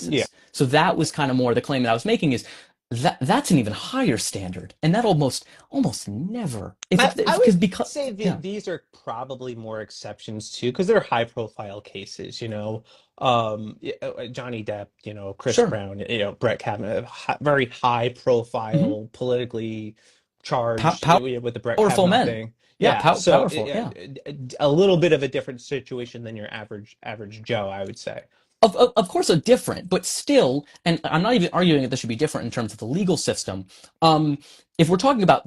Yeah. pretenses. So that was kind of more the claim that I was making, is that's an even higher standard, and that almost never, if I, it's I would because say yeah, these are probably more exceptions too, because they're high profile cases, Johnny Depp, Chris sure, Brown, Brett Kavanaugh, very high hmm profile, politically charged, with the Brett powerful Kavanaugh men, thing. yeah, Yeah, so powerful, yeah. a little bit of a different situation than your average Joe, I would say. Of course, a different, but still, and I'm not even arguing that this should be different in terms of the legal system. Um, if we're talking about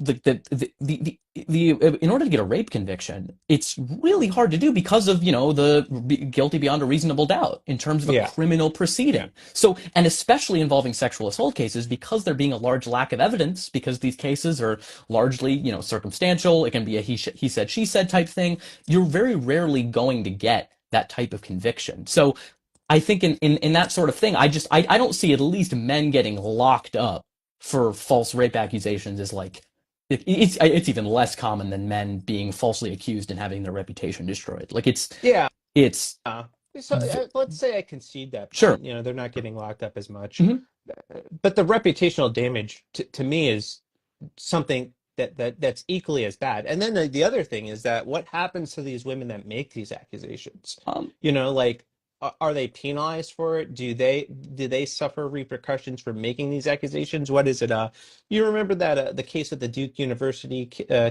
in order to get a rape conviction, it's really hard to do because of, the guilty beyond a reasonable doubt in terms of a Yeah, criminal yeah. proceeding. So, and especially involving sexual assault cases, because there being a large lack of evidence, because these cases are largely, circumstantial, it can be a he said, she said type thing. You're very rarely going to get that type of conviction. So I think in that sort of thing, I don't see at least men getting locked up for false rape accusations is like it's even less common than men being falsely accused and having their reputation destroyed. Like Yeah. it's Uh, so let's say I concede that sure. point. They're not getting locked up as much, Hmm. but the reputational damage to me is something that's equally as bad. And then the other thing is that what happens to these women that make these accusations? Um, Like, are they penalized for it? Do they suffer repercussions for making these accusations? What is it? You remember that the case of the Duke University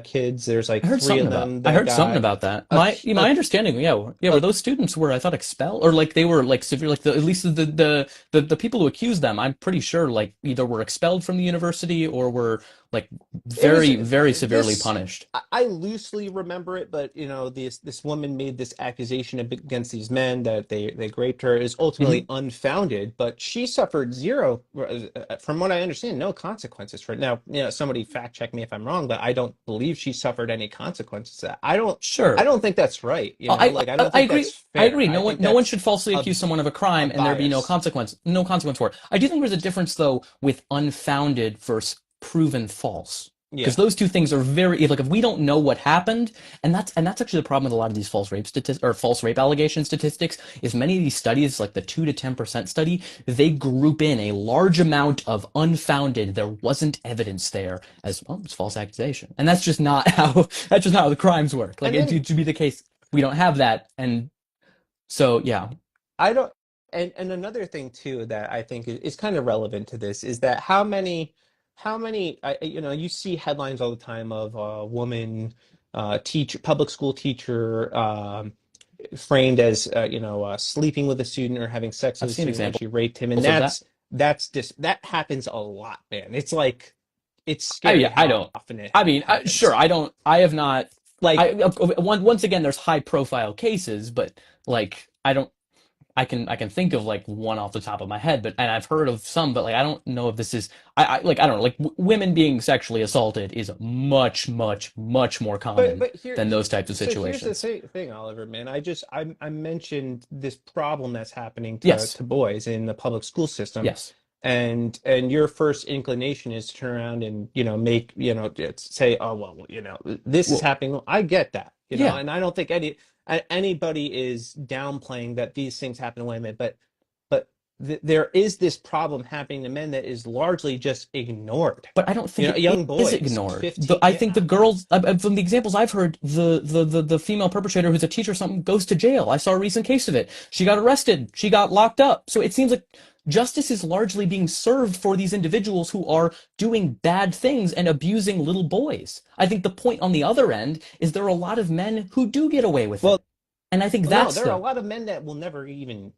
kids? There's like three of them I that heard something got about that. a, My understanding, yeah, were those students were I thought expelled or like they were like severe, like at least the people who accused them, I'm pretty sure like either were expelled from the university or were like It was very very severely this. punished. I loosely remember it, but this woman made this accusation against these men that they raped her is ultimately Hmm. unfounded, but she suffered zero, from what I understand, no consequences for it. Now, somebody fact check me if I'm wrong, but I don't believe she suffered any consequences. I Sure. don't think that's right. Like I don't I think agree. that's I fair. agree. I think No one that's should falsely a accuse someone of a a crime and there be bias. no consequence for it. I do think there's a difference though with unfounded versus proven false. Because Yeah. those two things are very like if we don't know what happened, and that's actually the problem with a lot of these false rape statistics or false rape allegation statistics, is many of these studies, like the 2 to 10% study, they group in a large amount of unfounded, there wasn't evidence there as well, it's false accusation. And that's just not how the crimes work. Like And it then to be the case we don't have that, and so yeah, I don't, and another thing too that I think is kind of relevant to this is that how many you see headlines all the time of a woman teacher, public school teacher, framed as sleeping with a student or having sex with I've a seen student when examples she raped him, and of that. that's just that happens a lot, man. It's like it's I scary mean, I how don't. often it I mean, sure, happens. I don't. I have not. Like, Once again, there's high profile cases, but like I don't. I can think of like one off the top of my head, but and I've heard of some, but like I don't know if this is. I don't know. Like women being sexually assaulted is much much more But common but here, than those types of so here's the situations. thing, Oliver, man. I mentioned this problem that's happening to Yes. boys in the public school system, Yes. and your first inclination is to turn around and make say, oh well, this is Well, happening. I get that, yeah. and I don't think anybody is downplaying that these things happen to women, but there is this problem happening to men that is largely just ignored. But I don't think it Young is boys, ignored. 15, I think yeah. the girls, from the examples I've heard, the female perpetrator who's a teacher or something goes to jail. I saw a recent case of it. She got arrested. She got locked up. So it seems like justice is largely being served for these individuals who are doing bad things and abusing little boys. I think the point on the other end is there are a lot of men who do get away with Well, it. And I think Well, no, that's there are a the lot of men that will never even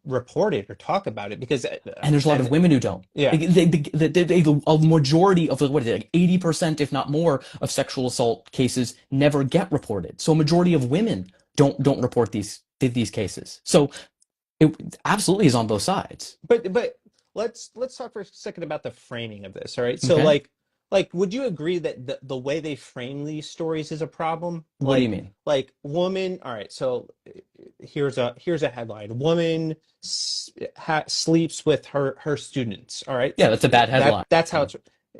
report it or talk about it because, and there's a lot of and women who don't. yeah, A majority of what is it, like 80%, if not more, of sexual assault cases never get reported. So a majority of women don't report these cases. So it absolutely is on both sides. but let's talk for a second about the framing of this. All right, so Okay, would you agree that the way they frame these stories is a problem? what do you mean? Woman. All right, so here's a headline: Woman sleeps with her students. All right, Yeah, that's a bad headline.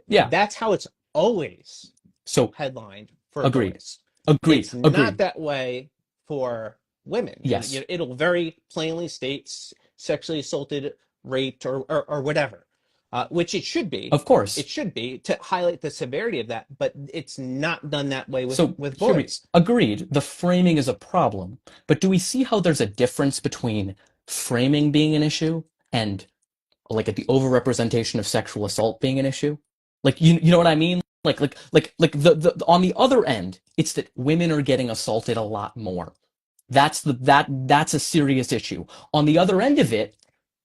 Yeah. that's how it's always So headlined for agreed, boys. agreed, It's not agreed. that way for women. Yes, It'll very plainly state sexually assaulted, raped, or whatever, which it should be. of course. It should be to highlight the severity of that, but it's not done that way So with here we boys. agreed. The framing is a problem, but do we see how there's a difference between framing being an issue and like at the overrepresentation of sexual assault being an issue? Like you know what I mean? Like the on the other end, it's that women are getting assaulted a lot more. That's a serious issue. On the other end of it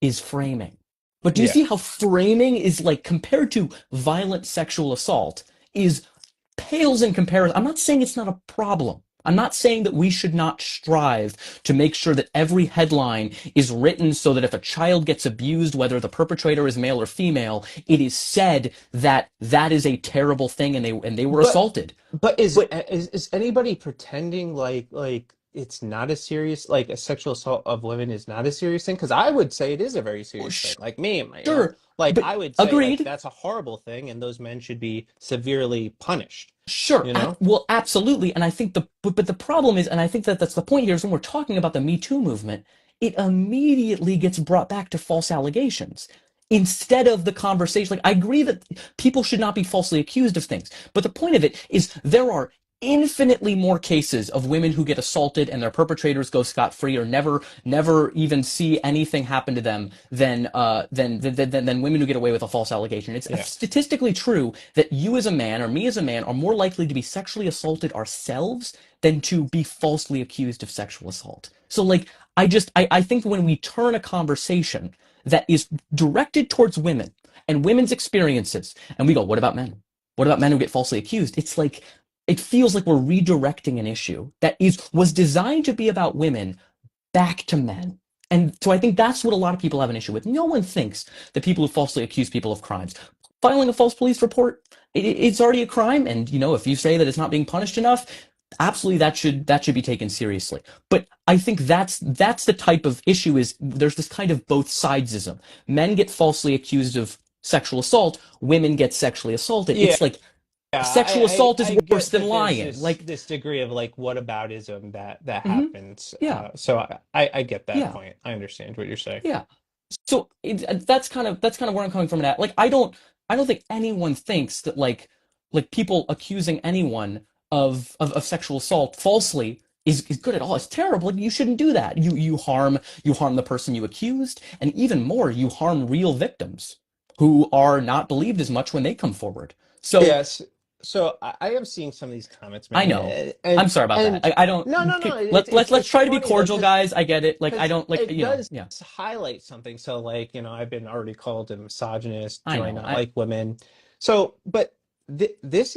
is framing. But do you Yeah. see how framing is like compared to violent sexual assault is pales in comparison. I'm not saying it's not a problem. I'm not saying that we should not strive to make sure that every headline is written so that if a child gets abused, whether the perpetrator is male or female, it is said that that is a terrible thing and they were But assaulted. but But is anybody pretending it's not a serious, like a sexual assault of women is not a serious thing? Because I would say it is a very serious thing. Like me, sure, but I would say like agreed. that's a horrible thing, and those men should be severely punished. Sure. You know? Well, absolutely. And I think but the problem is, and I think that that's the point here is when we're talking about the Me Too movement, it immediately gets brought back to false allegations instead of the conversation. Like, I agree that people should not be falsely accused of things. But the point of it is there are infinitely more cases of women who get assaulted and their perpetrators go scot-free or never even see anything happen to them than women who get away with a false allegation. It's Yeah. statistically true that you as a man or me as a man are more likely to be sexually assaulted ourselves than to be falsely accused of sexual assault. So like I think when we turn a conversation that is directed towards women and women's experiences and we go, what about men? What about men who get falsely accused? It's like it feels like we're redirecting an issue that was designed to be about women back to men. And so I think that's what a lot of people have an issue with. No one thinks that people who falsely accuse people of crimes, filing a false police report, it's already a crime. And you know, if you say that it's not being punished enough, absolutely that should be taken seriously. But I think that's the type of issue is there's this kind of both sidesism. Men get falsely accused of sexual assault, women get sexually assaulted. Yeah. It's like Yeah, sexual assault is I worse get than that there's lying. Like, this degree of like whataboutism that mhm, happens. yeah, So I get that yeah, point. I understand what you're saying. yeah. So that's kind of where I'm coming from. At like, I don't think anyone thinks that like people accusing anyone of sexual assault falsely is good at all. It's terrible. You shouldn't do that. You harm the person you accused, and even more, you harm real victims who are not believed as much when they come forward. So Yes. So I am seeing some of these comments, I man, know. I'm sorry about that. and I don't. no. Let's It's try to be funny though, cordial, guys. I get it. Like I because don't like it does yeah. highlight something. So I've been already called a misogynist. I Do I know. not like women? So, but this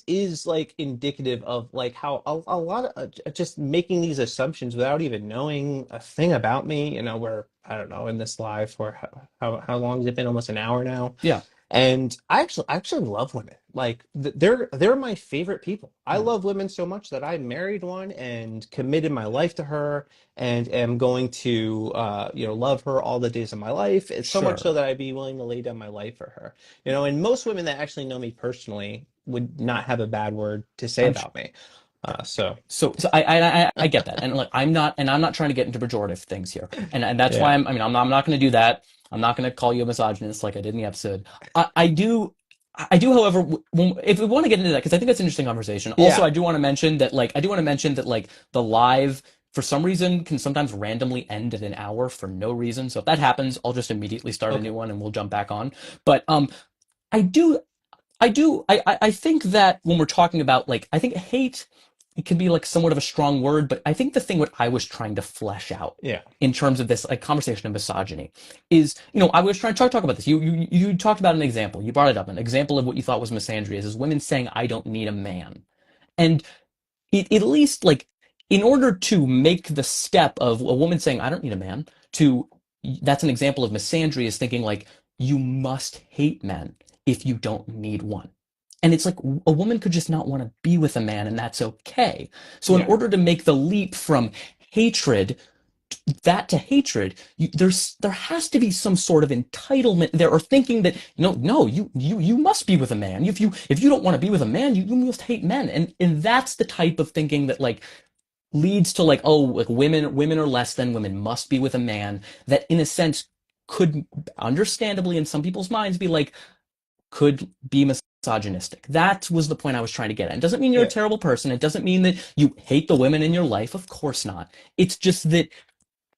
is like indicative of like how a lot of just making these assumptions without even knowing a thing about me. Where I don't know in this live for how long has it been? Almost an hour now. Yeah. And I actually love women. Like they're my favorite people. I Yeah. love women so much that I married one and committed my life to her and am going to love her all the days of my life. It's so much so Sure. that I'd be willing to lay down my life for her. And most women that actually know me personally would not have a bad word to say I'm about me. So so I get that, and look, I'm not trying to get into pejorative things here, and that's why yeah. I'm not going to do that. I'm not going to call you a misogynist like I did in the episode. I do, however, if we want to get into that, because I think that's an interesting conversation. Also, Yeah. I do want to mention that like the live for some reason can sometimes randomly end at an hour for no reason. So if that happens, I'll just immediately start a Okay. new one and we'll jump back on. But I do I think that when we're talking about like I think hate it can be like somewhat of a strong word, but I think the thing what I was trying to flesh out Yeah. in terms of this like conversation of misogyny is, you know, I was trying to talk about this. You talked about an example. You brought it up, an example of what you thought was misandry is women saying, "I don't need a man," and at least like in order to make the step of a woman saying, "I don't need a man," to that's an example of misandry is thinking like you must hate men if you don't need one. And it's like a woman could just not want to be with a man, and that's okay. So, in Yeah. order to make the leap from hatred that to hatred, there has to be some sort of entitlement there, or thinking that no, you must be with a man. If you don't want to be with a man, you must hate men, and that's the type of thinking that like leads to like, oh, like women are less than, women must be with a man. That in a sense could understandably in some people's minds be like could be misogynistic. That was the point I was trying to get at. It doesn't mean you're a Yeah. terrible person. It doesn't mean that you hate the women in your life. Of course not. It's just that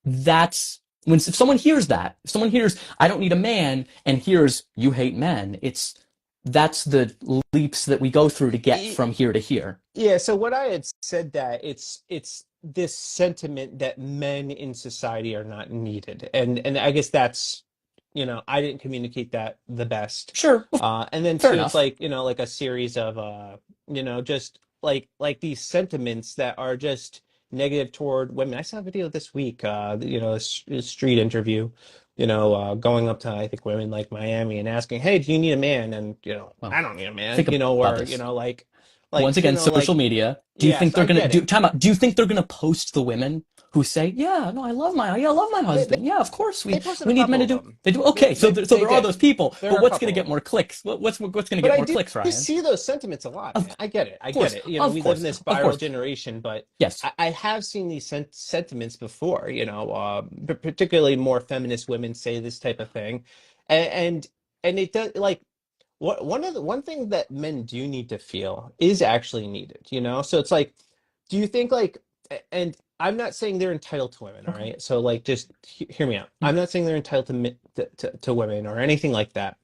that's when if someone hears that, if someone hears I don't need a man and hears you hate men, that's the leaps that we go through to get Y- from here to here. Yeah, so what I had said that it's this sentiment that men in society are not needed. And I guess that's, I didn't communicate that the best. Sure, well, And then fair two, it's enough. like, like a series of just like these sentiments that are just negative toward women. I saw a video this week, a street interview, going up to I think women like Miami and asking, "Hey, do you need a man?" And Well, I don't need a man, think about or this. like Once again, social media. Do you yes, think they're I gonna get do it. time out? Do you think they're gonna post the women who say, "Yeah, no, I love my They, they husband. Yeah, of course they posted a we need men couple to of do." them. They do. They Okay, so they so they there are did. those people, There but are a what's gonna couple get of them. more clicks? What's gonna But get I more do clicks, Ryan? see those sentiments a lot, man. Of I get it. I get course, it. of We live in course, this of viral course. generation, but Yes, I have seen these sentiments before, particularly more feminist women say this type of thing. And and it does like one thing that men do need to feel is actually needed. So it's like, do you think like and I'm not saying they're entitled to women, all okay. right? So like just hear me out. Mm. I'm not saying they're entitled to women or anything like that.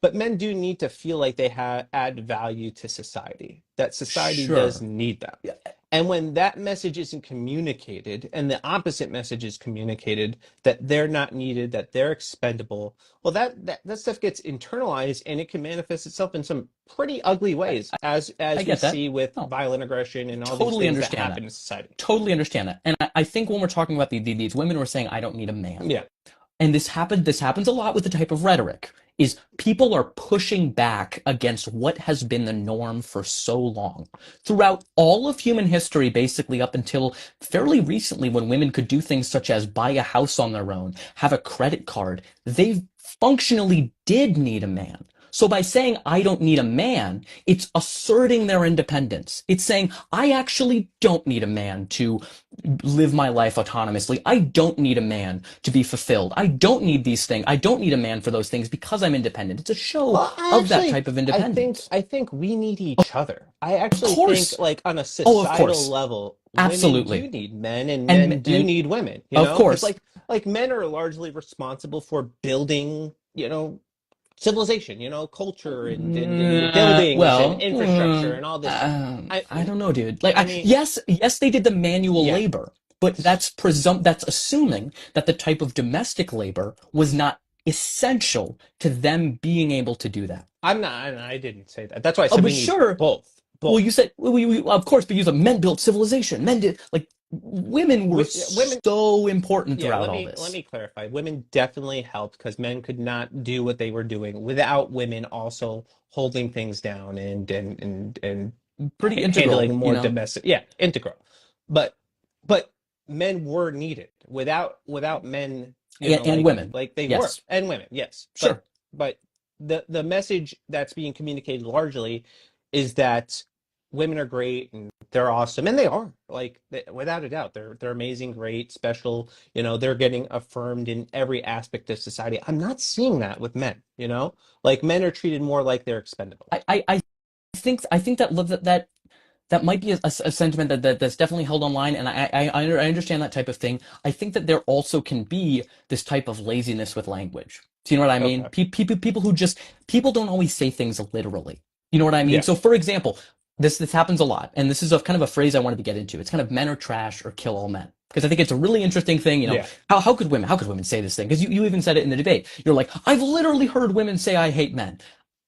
But men do need to feel like they add value to society, that society does Sure. need them. Yeah, And when that message isn't communicated and the opposite message is communicated, that they're not needed, that they're expendable, well, that stuff gets internalized and it can manifest itself in some pretty ugly I, ways, I, I as we get that. see with No, violent aggression and all these totally things that understand happen that. in society. Totally understand that. And I think when we're talking about these women who are saying, I don't need a man, Yeah. and this happens a lot with the type of rhetoric, is people are pushing back against what has been the norm for so long. Throughout all of human history, basically up until fairly recently, when women could do things such as buy a house on their own, have a credit card, they functionally did need a man. So by saying, I don't need a man, it's asserting their independence. It's saying, I actually don't need a man to live my life autonomously. I don't need a man to be fulfilled. I don't need these things. I don't need a man for those things because I'm independent. It's a show Well, of that type of I think independence. I think we need each other. I Of actually think course. like on a Oh, of societal course. level, women do Absolutely. need men and And men do and need women, of because course. like men are largely responsible for building, civilization, culture and buildings and infrastructure and all this. I I don't know, dude. Like, I mean, yes, they did the manual yeah. labor, but that's assuming that the type of domestic labor was not essential to them being able to do that. I'm not I didn't say that. That's why I Oh, said but we need sure. both. Well, you Both. said of course, but you said men built civilization. Men did like women were Women. so important Yeah, throughout let all me this. clarify. Women definitely helped because men could not do what they were doing without women also holding things down and Pretty handling integral, more domestic. Yeah, integral. But but men were needed. Without men, and women. like they were, Yes, and women, yes. But sure. but the message that's being communicated largely is that women are great and they're awesome, and they are like without a doubt they're amazing, great, special. They're getting affirmed in every aspect of society. I'm not seeing that with men. Like men are treated more like they're expendable. I think that might be a sentiment that's definitely held online, and I understand that type of thing. I think that there also can be this type of laziness with language. Do you know what I mean? Okay. People who just people don't always say things literally. You know what I mean? Yeah. So, for example, this happens a lot, and this is a kind of a phrase I wanted to get into. It's kind of men are trash or kill all men. Because I think it's a really interesting thing, Yeah. how could women say this thing? Because you even said it in the debate. You're like, I've literally heard women say I hate men.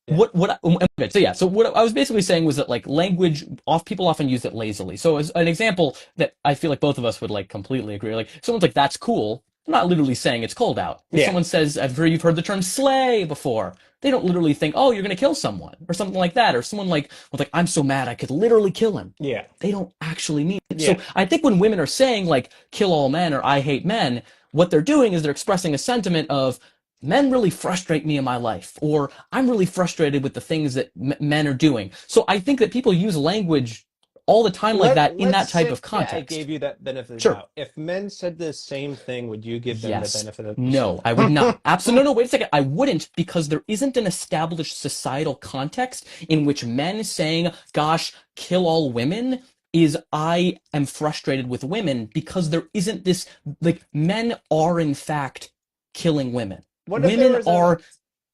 Yeah. Okay, so yeah, so what I was basically saying was that like language off people often use it lazily. So as an example that I feel like both of us would like completely agree, like someone's like that's cool. I'm not literally saying it's cold out. If Yeah. someone says you've heard the term slay before, they don't literally think, oh, you're gonna kill someone or something like that. Or someone like was like, I'm so mad I could literally kill him. Yeah. They don't actually mean it. So Yeah. I think when women are saying like kill all men or I hate men, what they're doing is they're expressing a sentiment of men really frustrate me in my life, or I'm really frustrated with the things that men are doing. So I think that people use language all the time like that in Let's that type say of I context. gave you that benefit of the Sure. doubt. If men said the same thing, would you give them the Yes. benefit of No, I would not. Absolutely. No, no, wait a second. I wouldn't because there isn't an established societal context in which men saying, gosh, kill all women is I am frustrated with women because there isn't this, like, men are in fact killing women. what if there Women was a are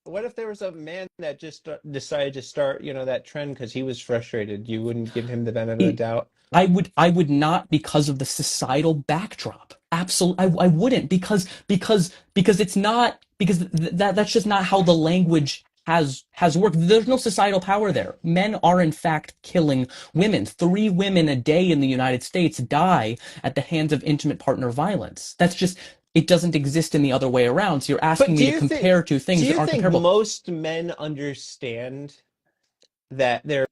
what if there was a man that just decided to start, that trend because he was frustrated? You wouldn't give him the benefit of the it, doubt? I would not because of the societal backdrop. Absolutely, I wouldn't because it's not because that's just not how the language has worked. There's no societal power there. Men are in fact killing women. 3 women a day in the United States die at the hands of intimate partner violence. That's just it doesn't exist in the other way around. So you're But asking me to compare two do things that you aren't think comparable. most men understand that they're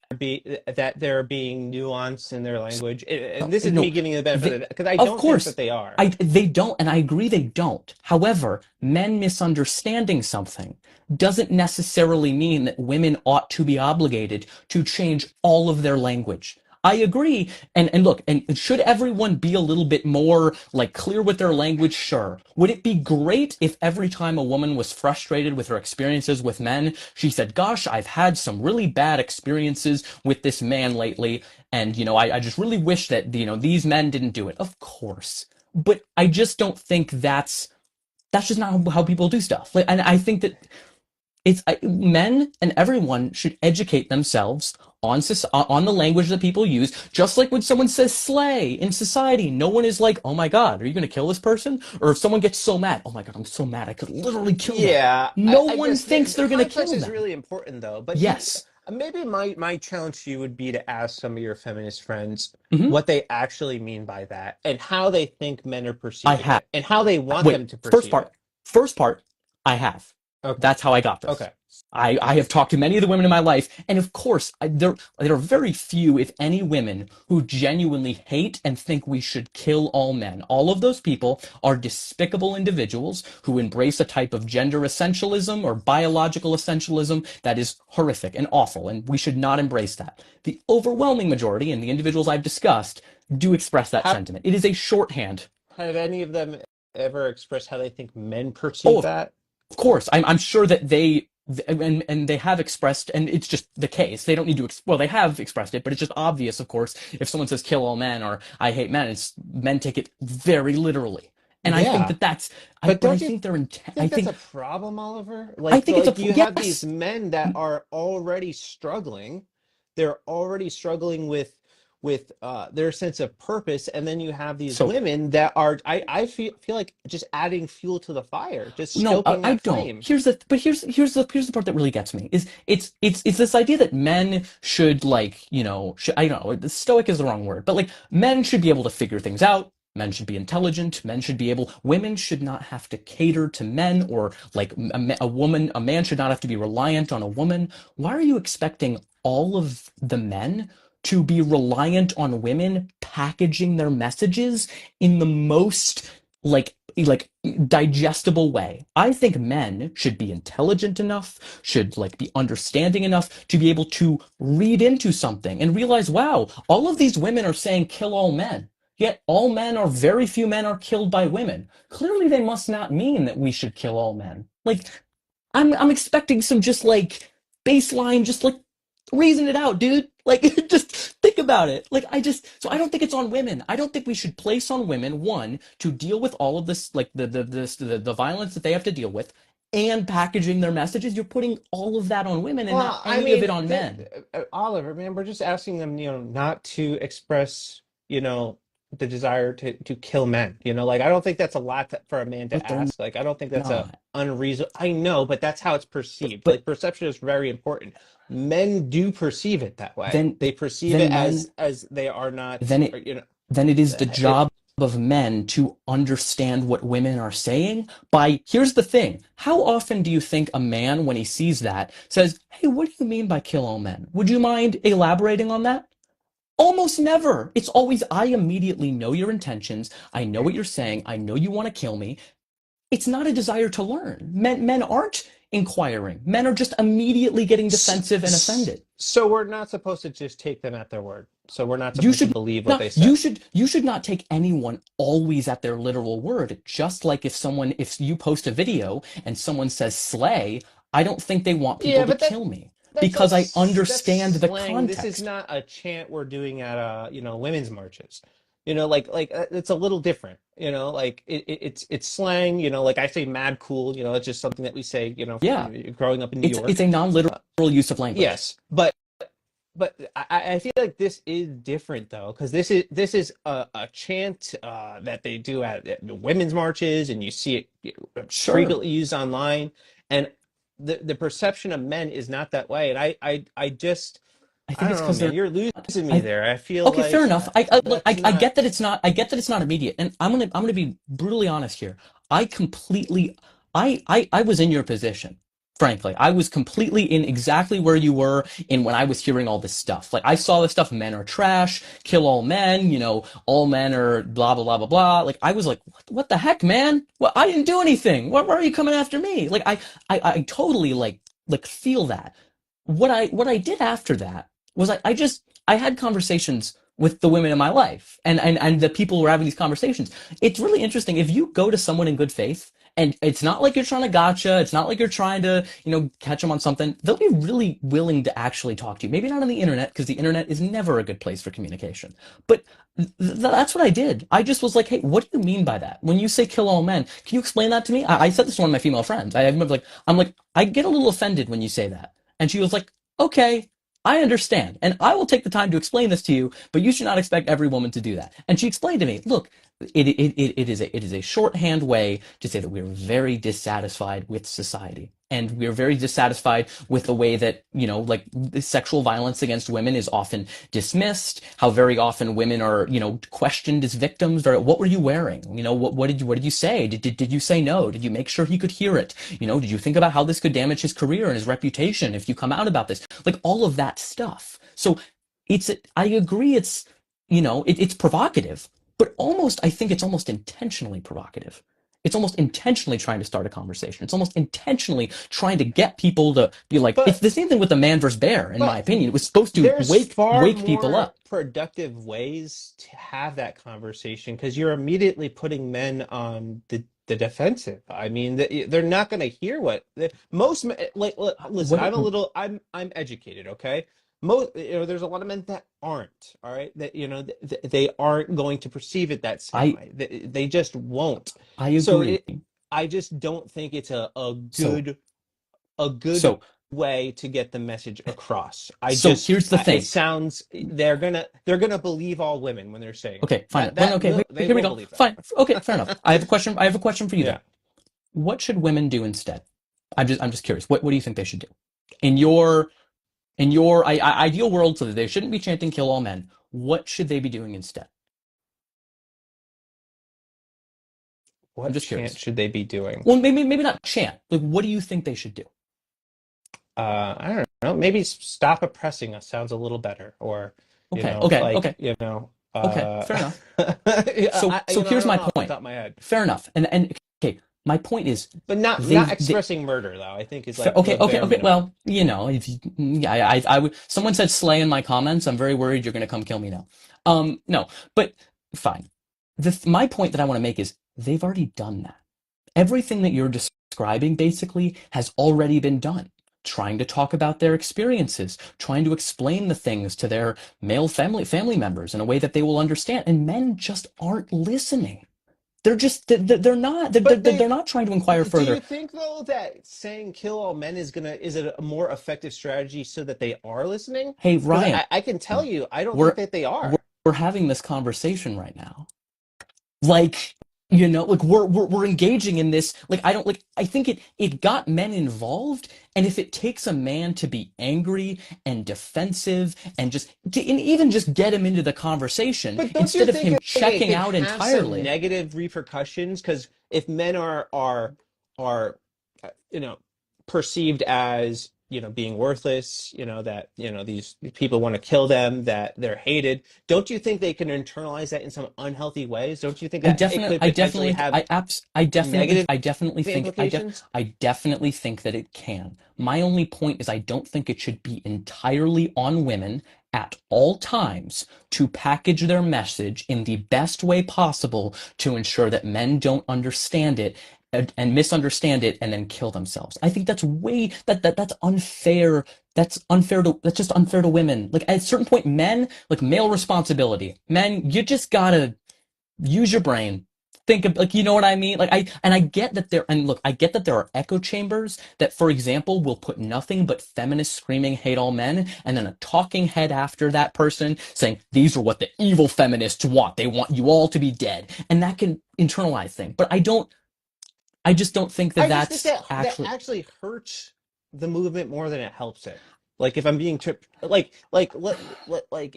being nuanced in their language? And this is me No, giving you the benefit they, of it because I of don't think that course, they are. they don't, and I agree they don't. However, men misunderstanding something doesn't necessarily mean that women ought to be obligated to change all of their language. I agree, and look, and should everyone be a little bit more like clear with their language? Sure. Would it be great if every time a woman was frustrated with her experiences with men, she said, "Gosh, I've had some really bad experiences with this man lately, and I just really wish that these men didn't do it." Of course, but I just don't think that's just not how people do stuff. Like, and I think that men and everyone should educate themselves on the language that people use. Just like when someone says slay in society, no one is like, "Oh my God, are you going to kill this person?" Or if someone gets so mad, "Oh my God, I'm so mad, I could literally kill them." Yeah, No I one guess thinks the they're going to context kill is them. really important though. But Yes. maybe my challenge to you would be to ask some of your feminist friends Hmm. what they actually mean by that and how they think men are I perceiving have. it and how they want Wait, them to first perceive part. it. First part, I have. Okay. That's how I got this. Okay. I have talked to many of the women in my life, and of course, there are very few, if any, women who genuinely hate and think we should kill all men. All of those people are despicable individuals who embrace a type of gender essentialism or biological essentialism that is horrific and awful, and we should not embrace that. The overwhelming majority, and the individuals I've discussed, do express that Have sentiment. It is a shorthand. have any of them ever expressed how they think men Oh, perceive of that? course, I'm sure that and they have expressed, and it's just the case. They don't need to. Well, they have expressed it, but it's just obvious, of course. If someone says "kill all men" or "I hate men," it's men take it very literally, and I think Yeah. that that's. But But I don't you think they're intent. think that's a problem, Oliver? I Like think it's a you have these yes. men that are already struggling. They're already struggling with their sense of purpose, and then you have these So women that are I feel like just adding fuel to the fire, just no, stoking I that don't. flame. Here's the part that really gets me is it's this idea that men should like I don't know, the stoic is the wrong word, but like men should be able to figure things out. Men should be intelligent. Men should be able. Women should not have to cater to men, or like a man should not have to be reliant on a woman. Why are you expecting all of the men to be reliant on women packaging their messages in the most like digestible way? I think men should be intelligent enough, should like be understanding enough to be able to read into something and realize, wow, all of these women are saying kill all men. Yet all men or very few men are killed by women. Clearly they must not mean that we should kill all men. Like I'm expecting some just like baseline, just like reason it out, dude. Like just think about it. Like I don't think it's on women. I don't think we should place on women one to deal with all of this, like the violence that they have to deal with, and packaging their messages. You're putting all of that on women and not Well, I any of it mean, on men. Oliver, man, we're just asking them, not to express, the desire to kill men. Like I don't think that's a lot for a man to But they're ask. Like I don't think that's a not. unreasonable. I know, but that's how it's But perceived. but Like perception is very important. Men do perceive it that way. then They perceive it then men as they are not, then or, then it is the it. job of men to understand what women are saying. By here's the thing: how often do you think a man, when he sees that, says, "Hey, what do you mean by kill all men? Would you mind elaborating on that?" Almost never. It's always, I immediately know your intentions. I know what you're saying. I know you want to kill me. It's not a desire to learn. Men aren't inquiring. Men are just immediately getting defensive and offended. So we're not supposed to just take them at their word. So we're not You supposed to should believe what not they say. you should not take anyone always at their literal word. Just like if you post a video and someone says slay, I don't think they want Yeah, people to but kill me that's because I that's understand the slang. This is context. not a chant we're doing at women's marches. It's a little different. Like it's slang. Like I say mad cool. It's just something that we say. Yeah, Growing up in New it's York. a non-literal Uh, use of language. yes, but I feel like this is different though, because this is a chant that they do at the women's marches, and you see it Sure. frequently used online, and the perception of men is not that way, and I just I I think don't it's know, because man, they're you're not. losing me I there. I feel Okay, fair like enough. I look, that's I not. get that it's not. I get that it's not immediate, and I'm gonna be brutally honest here. I completely, I was in your position. Frankly, I was completely in exactly where you were in when I was hearing all this stuff. Like I saw this stuff, men are trash, kill all men, all men are blah blah blah blah blah. Like I was like, what the heck, man? Well, I didn't do anything. Why are you coming after me? Like I totally like feel that. What I did after that was I had conversations with the women in my life and the people who were having these conversations. It's really interesting if you go to someone in good faith and it's not like you're trying to gotcha, it's not like you're trying to, catch them on something. They'll be really willing to actually talk to you. Maybe not on the internet because the internet is never a good place for communication. But that's what I did. I just was like, hey, what do you mean by that? When you say kill all men, can you explain that to me? I said this to one of my female friends. I'm like, I get a little offended when you say that. And she was like, okay, I understand. And I will take the time to explain this to you, but you should not expect every woman to do that. And she explained to me, look, it is a shorthand way to say that we're very dissatisfied with society. And we're very dissatisfied with the way that, like sexual violence against women is often dismissed, how very often women are, questioned as victims. What were you wearing? What did you say? Did you say no? Did you make sure he could hear it? Did you think about how this could damage his career and his reputation if you come out about this? Like all of that stuff. So I agree it's provocative, but I think it's almost intentionally provocative. It's almost intentionally trying to start a conversation. It's almost intentionally trying to get people to be like, it's But the same thing with the man versus bear, in my but opinion. It was supposed to there's wake far wake people more up. productive ways to have that conversation because you're immediately putting men on the defensive. I mean, they're not going to hear most men, like. Listen, What I'm educated, okay? Most, there's a lot of men that aren't, all right? That they aren't going to perceive it that same I way. They just won't. I So agree. I just don't think it's So a good so way to get the message across. here's the It thing. sounds they're gonna believe all women when they're saying Okay, fine. Okay, they here we will go. believe that. Fine. Okay, fair enough. I have a question for you then. Yeah. What should women do instead? I'm just curious. What do you think they should do? In your ideal world, so that they shouldn't be chanting kill all men. What should they be doing instead? I'm What just chant curious. should they be doing? Well, maybe not chant. Like, what do you think they should do? I don't know. Maybe stop oppressing us sounds a little better, or Okay, okay, okay, okay. Fair enough. So I here's don't my know off the point. top of my head. Fair enough. And okay, my point is But not they expressing murder though, I think is like okay, the okay, bare okay. minimum. Well, if you, yeah, someone said slay in my comments. I'm very worried you're going to come kill me now. No, but fine. My point that I want to make is they've already done that. Everything that you're describing basically has already been done. Trying to talk about their experiences, trying to explain the things to their male family members in a way that they will understand. And men just aren't listening. they're not But they're not trying to inquire do you further. think though that saying kill all men is it a more effective strategy so that they are listening? Hey, Because Ryan, I can tell you, I don't think we're that they we're, are. we're having this conversation right now. Like, like we're engaging in this. Like, I don't like. I think it got men involved, and if it takes a man to be angry and defensive and and even just get him into the conversation But don't you instead of think him it checking can out have some entirely. negative repercussions? Because if men are you know perceived as being worthless, that these people want to kill them, that they're hated, don't you think they can internalize that in some unhealthy ways? Don't you think that it could potentially have negative implications? I definitely think that it can. My only point is I don't think it should be entirely on women at all times to package their message in the best way possible to ensure that men don't understand it and misunderstand it and then kill themselves. I think that's unfair. That's just unfair to women. Like at a certain point, men, like male responsibility. Men, you just gotta use your brain. Think of like what I mean? I get that I get that there are echo chambers that, for example, will put nothing but feminists screaming hate all men and then a talking head after that person saying these are what the evil feminists want. They want you all to be dead. And that can internalize things. But I just don't think that I just think that's that actually actually hurts the movement more than it helps it. Like if I'm being like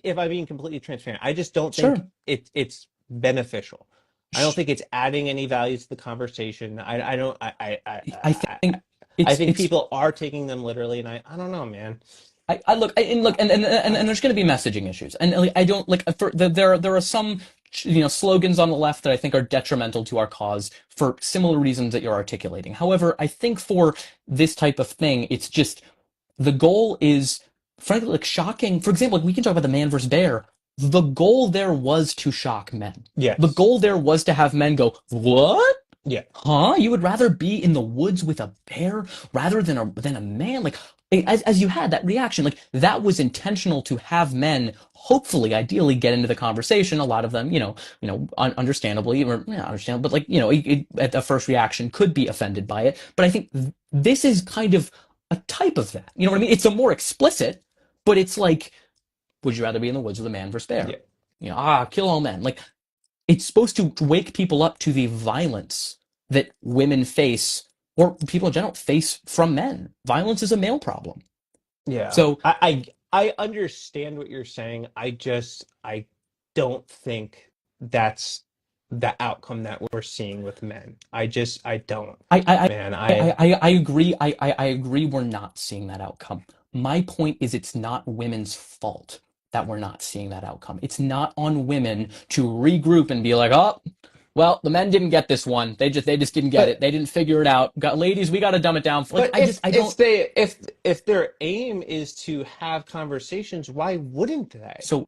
if I'm being completely transparent, I just don't think sure. it's beneficial. I don't think it's adding any value to the conversation. I don't I I think I it's think it's people are taking them literally, and I don't know, man. I look and look and there's going to be messaging issues and like, I don't like there are some slogans on the left that I think are detrimental to our cause for similar reasons that you're articulating. However, I think for this type of thing, it's just the goal is frankly like shocking. For example, like we can talk about the man versus bear. The goal there was to shock men. The Yes. goal there was to have men go, "What? Yeah. Huh? You would rather be in the woods with a bear rather than a man?" Like as you had that reaction, like that was intentional to have men hopefully, ideally, get into the conversation. A lot of them, understandably or understandable, but like at the first reaction could be offended by it. But I think this is kind of a type of that. You know what I mean? It's a more explicit, but it's like, would you rather be in the woods with a man versus bear? Yeah. Kill all men. Like it's supposed to wake people up to the violence that women face or people in general face from men. Violence is a male problem. Yeah. So I understand what you're saying. I don't think that's the outcome that we're seeing with men. I don't. I I Man, I I agree. I agree we're not seeing that outcome. My point is it's not women's fault that we're not seeing that outcome. It's not on women to regroup and be like, oh, well, the men didn't get this one. They just didn't get it. but They didn't figure it out. Got ladies, we got to dumb it down. Like but I don't. if their aim is to have conversations, why wouldn't they? So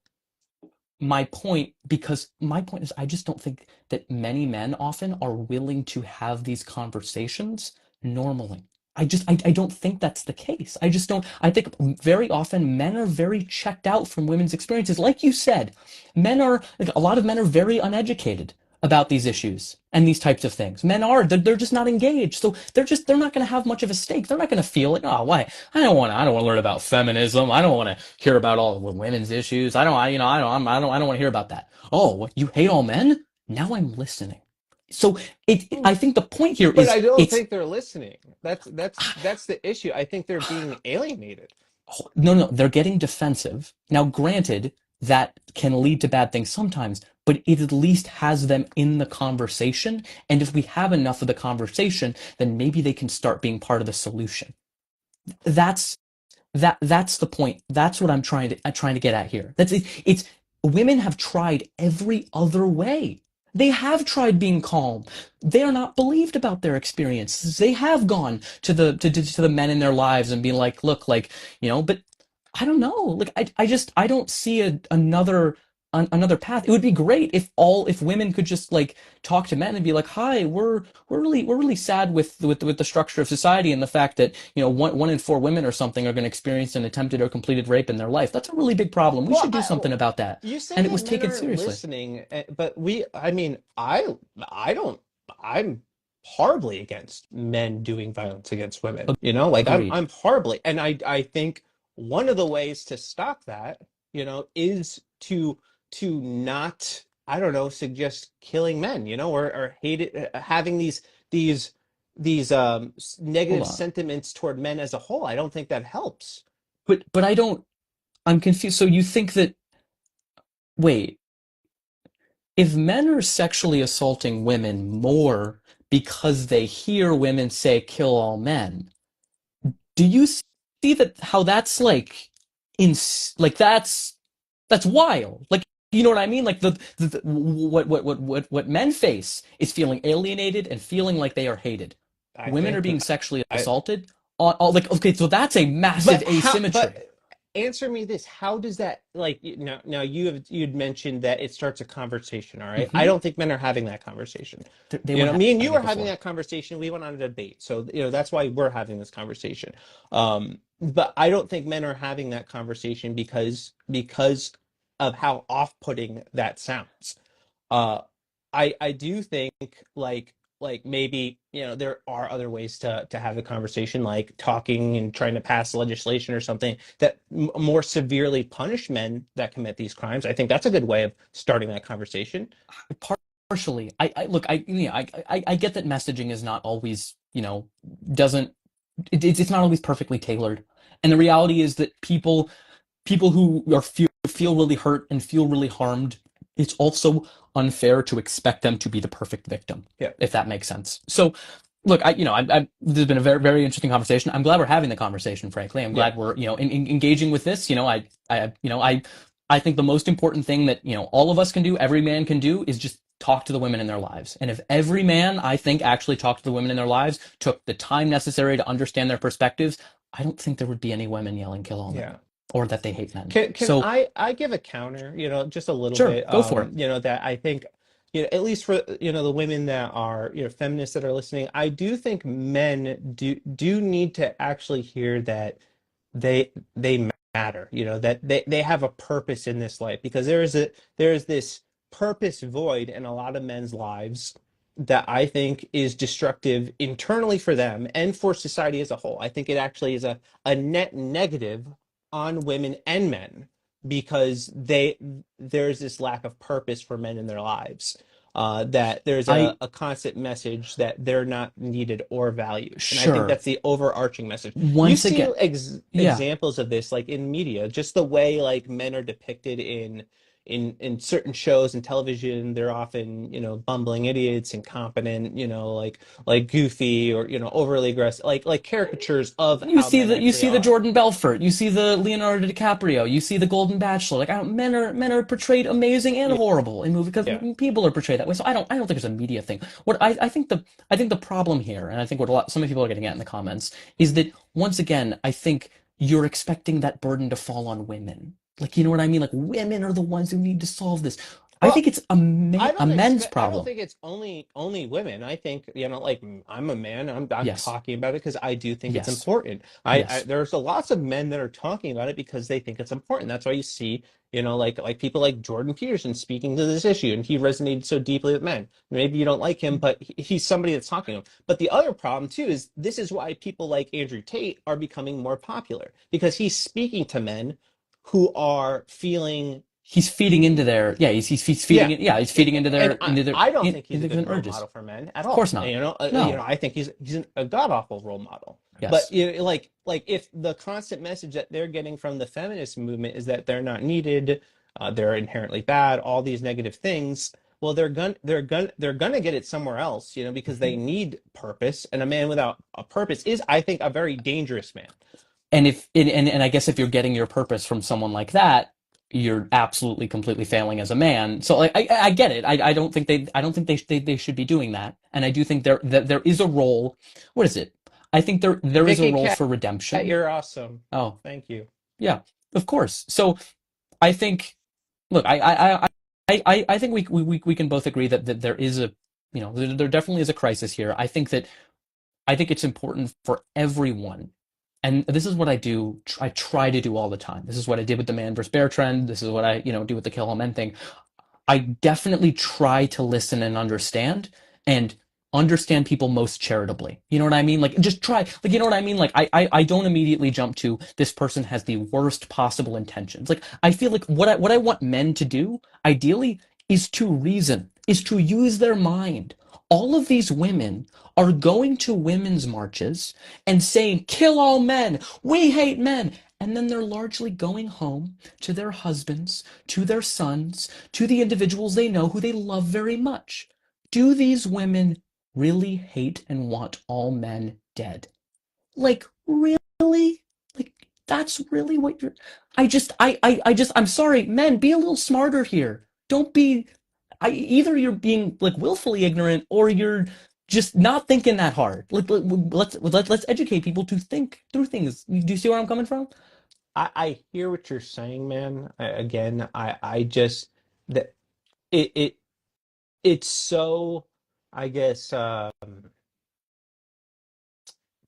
my point is I just don't think that many men often are willing to have these conversations normally. I don't think that's the case. I just don't. I think very often men are very checked out from women's experiences. Like you said, a lot of men are very uneducated about these issues and these types of things. Men they're just not engaged. So they're not going to have much of a stake. They're not going to feel like, oh, why? I don't want to learn about feminism. I don't want to hear about all the women's issues. I don't want to hear about that. Oh, what, you hate all men? Now I'm listening. So I think the point here But is I don't it's think they're listening. That's the issue. I think they're being alienated. no, no, they're getting defensive. Now, granted, that can lead to bad things sometimes, but it at least has them in the conversation. And if we have enough of the conversation, then maybe they can start being part of the solution. That's that's the point. That's what I'm trying to get at here. It's women have tried every other way. They have tried being calm. They are not believed about their experiences. They have gone to the men in their lives and been like, look, like, but I don't know. Like I don't see another another path. It would be great if women could just like talk to men and be like, "Hi, we're really sad with the structure of society and the fact that, one in four women or something are going to experience an attempted or completed rape in their life. That's a really big problem. We Well, should do something about that." you say And it that was men taken aren't seriously. listening, but I mean, I don't, I'm horribly against men doing violence against women. Like Agreed. I'm horribly, and I think one of the ways to stop that, is to not, I don't know, suggest killing men, or hate it, having these Hold negative on. sentiments toward men as a whole. I don't think that helps. But I don't. I'm confused. So you think that, wait, if men are sexually assaulting women more because they hear women say kill all men, do you see that how that's like in like that's wild. Like, you know what I mean? Like what men face is feeling alienated and feeling like they are hated. I Women are think being sexually I assaulted. Like, okay, so that's a massive asymmetry. but answer me this. How does that, like, now you'd mentioned that it starts a conversation, all right? I Hmm. don't think men are having that conversation. They weren't Me and you having it are having before. that conversation. We went on a debate. So, that's why we're having this conversation. But I don't think men are having that conversation because of how off-putting that sounds. Uh, I do think, like maybe, there are other ways to have the conversation, like talking and trying to pass legislation or something that more severely punish men that commit these crimes. I think that's a good way of starting that conversation. Partially, I look, I get that messaging is not always, doesn't it's not always perfectly tailored, and the reality is that people who feel really hurt and feel really harmed, it's also unfair to expect them to be the perfect victim, Yeah, if that makes sense. So, look, this has been a very, very interesting conversation. I'm glad we're having the conversation, frankly. I'm yeah, glad we're, engaging with this. I think the most important thing that, all of us can do, every man can do, is just talk to the women in their lives. And if every man, I think, actually talked to the women in their lives, took the time necessary to understand their perspectives, I don't think there would be any women yelling kill all yeah. men or that they hate men. Can So, I give a counter, just a little sure, bit, go for it. that I think, at least for, the women that are, feminists that are listening, I do think men do need to actually hear that they matter, that they have a purpose in this life, because there is this purpose void in a lot of men's lives that I think is destructive internally for them and for society as a whole. I think it actually is a net negative on women and men, because there's this lack of purpose for men in their lives. That there's a, I a constant message that they're not needed or valued. And I think Sure. that's the overarching message. You Once see again, yeah. examples of this, like in media, just the way like men are depicted in certain shows and television. They're often, bumbling idiots, incompetent, like goofy, or, overly aggressive, like caricatures of how men You actually see the are. Jordan Belfort, you see the Leonardo DiCaprio, you see the Golden Bachelor. Like, men are portrayed amazing and Yeah, horrible in movies because yeah. people are portrayed that way. So I don't think it's a media thing. What I think the problem here, and I think what some people are getting at in the comments, is that once again, I think you're expecting that burden to fall on women. Like, you know what I mean? Like, women are the ones who need to solve this. I Well, think it's a men's I don't problem. think it's only women. I think, like, I'm a man. I'm Yes. talking about it because I do think it's Yes. important. Yes. There's a lots of men that are talking about it because they think it's important. That's why you see, like people like Jordan Peterson speaking to this issue, and he resonated so deeply with men. Maybe you don't like him, but he's somebody that's talking to him. But the other problem too is this is why people like Andrew Tate are becoming more popular, because he's speaking to men who are feeling. He's feeding into their yeah he's feeding Yeah. it yeah he's feeding And into I don't think he's a into good their role urges. model for men at Of course all. not. I No. think he's a god awful role model. But, Yes. like if the constant message that they're getting from the feminist movement is that they're not needed, they're inherently bad, all these negative things, well, they're gonna get it somewhere else, because they Mhm. need purpose, and a man without a purpose is, I think, a very dangerous man. And I guess if you're getting your purpose from someone like that, you're absolutely completely failing as a man. So, like, I get it. I don't think they should be doing that. And I do think there is a role. What is it? I think there is a Vicky role Cat, for redemption. you're awesome. Oh, Thank you. yeah, of course. So I think look, I think we can both agree that there is a, there definitely is a crisis here. I think it's important for everyone. And this is what I do. I try to do all the time. This is what I did with the man versus bear trend. This is what I, do with the kill all men thing. I definitely try to listen and understand people most charitably. You know what I mean? Like just try, like, you know what I mean? Like I don't immediately jump to this person has the worst possible intentions. Like I feel like what I want men to do ideally is to reason, is to use their mind. All of these women are going to women's marches and saying, kill all men, we hate men. And then they're largely going home to their husbands, to their sons, to the individuals they know who they love very much. Do these women really hate and want all men dead? Like, really? Like, that's really what you're. I'm sorry, men, be a little smarter here. Don't be. Either you're being like willfully ignorant or you're just not thinking that hard. Let's educate people to think through things. Do you see where I'm coming from? I hear what you're saying, man. Again, I just that it it's so, I guess,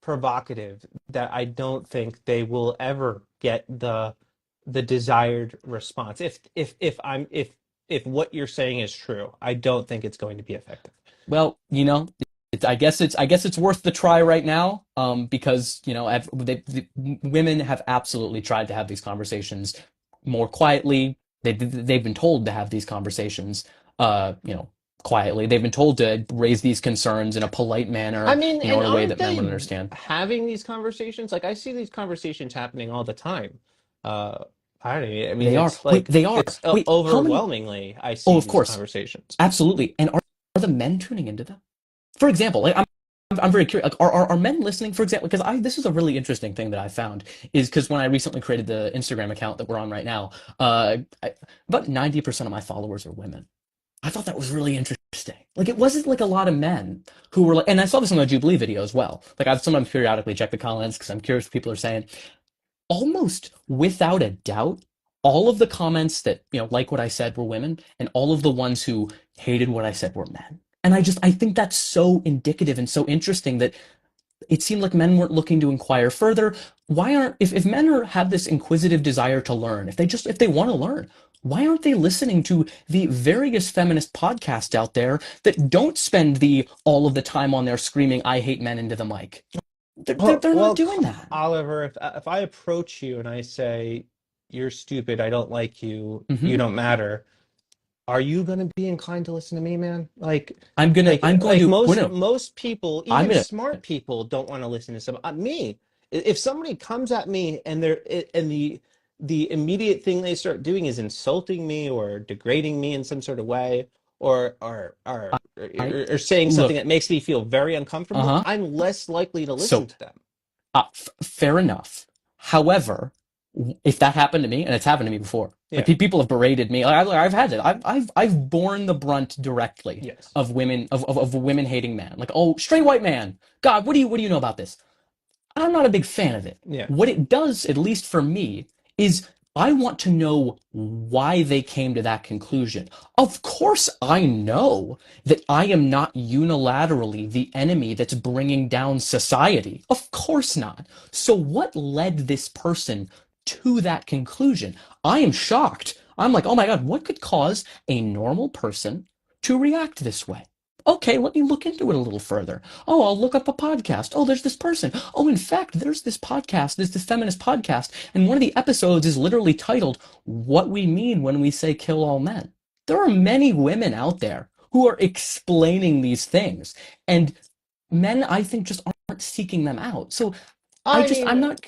provocative that I don't think they will ever get the desired response. If what you're saying is true, I don't think it's going to be effective. Well, I guess it's worth the try right now, because women have absolutely tried to have these conversations more quietly. They've been told to have these conversations, quietly. They've been told to raise these concerns in a polite I manner, mean, and in a way aren't that men would they understand. having these conversations? Like I see these conversations happening all the time. Uh, I mean, They are. it's Wait, like they are. it's Wait, how many? overwhelmingly I Oh, see of these course, conversations. absolutely. And are the men tuning into them? For example, like I'm very curious. Like, are men listening? For example, because I this is a really interesting thing that I found is because when I recently created the Instagram account that we're on right now, about 90% of my followers are women. I thought that was really interesting. Like, it wasn't like a lot of men who were like, and I saw this on the Jubilee video as well. Like, I've sometimes periodically check the comments because I'm curious what people are saying. Almost without a doubt, all of the comments that, like what I said were women, and all of the ones who hated what I said were men. And I think that's so indicative and so interesting that it seemed like men weren't looking to inquire further. Why aren't if men have this inquisitive desire to learn, if they want to learn, why aren't they listening to the various feminist podcasts out there that don't spend the all of the time on there screaming I hate men into the mic? They're not doing that. Oliver, if I approach you and I say you're stupid, I don't like you, you Hmm. don't matter, are you going to be inclined to listen to me, man? I'm going to Most no, most people, I'm even gonna smart people, don't want to listen to some me. If somebody comes at me and the immediate thing they start doing is insulting me or degrading me in some sort of way, I or saying something look, that makes me feel very uncomfortable, uh-huh. I'm less likely to listen So to them. fair enough. However, if that happened to me, and it's happened to me before, like Yeah. people have berated me. I've had it. I've borne the brunt directly Yes. of women hating man. Like, oh, straight white man. God, what do you know about this? I'm not a big fan of it. Yeah. What it does, at least for me, is I want to know why they came to that conclusion. Of course, I know that I am not unilaterally the enemy that's bringing down society. Of course not. So, what led this person to that conclusion? I am shocked. I'm like, oh my God, what could cause a normal person to react this way? Okay, let me look into it a little further. Oh, I'll look up a podcast. Oh, there's this person. Oh, in fact, there's this podcast, there's this feminist podcast, and one of the episodes is literally titled What We Mean When We Say Kill All Men. There are many women out there who are explaining these things, and men, I think, just aren't seeking them out. So I mean, I'm not.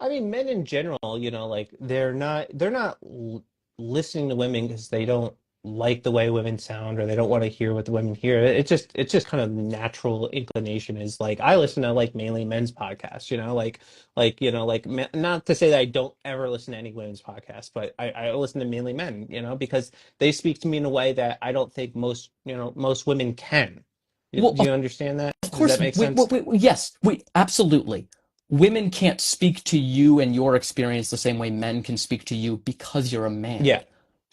men in general, like they're not listening to women because they don't like the way women sound or they don't want to hear what the women hear. It's just kind of natural inclination is like I listen to like mainly men's podcasts, not to say that I don't ever listen to any women's podcasts, but I listen to mainly men, because they speak to me in a way that I don't think most women can. Well, Do you understand that? of Does course, that make sense? yes, absolutely. Women can't speak to you and your experience the same way men can speak to you because you're a man. Yeah.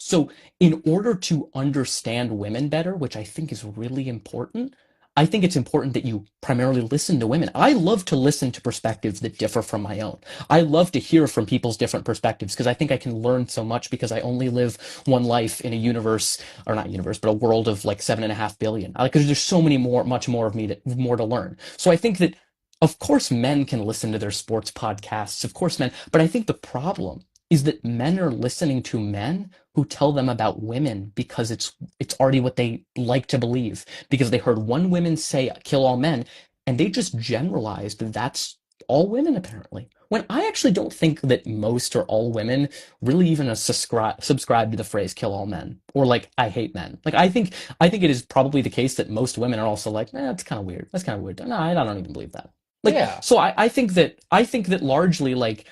So, in order to understand women better, which I think is really important, I think it's important that you primarily listen to women. I love to listen to perspectives that differ from my own. I love to hear from people's different perspectives because I think I can learn so much because I only live one life in a universe, or not universe, but a world of like 7.5 billion. Because there's so many more, much more of me more to learn. So I think that, of course, men can listen to their sports podcasts. Of course, men. But I think the problem is that men are listening to men who tell them about women because it's already what they like to believe because they heard one woman say kill all men and they just generalized that that's all women apparently. When I actually don't think that most or all women really even subscribe to the phrase kill all men or like I hate men. Like I think it is probably the case that most women are also like, that's kind of weird. That's kind of weird. No, I don't even believe that. Like Yeah. so I think that largely like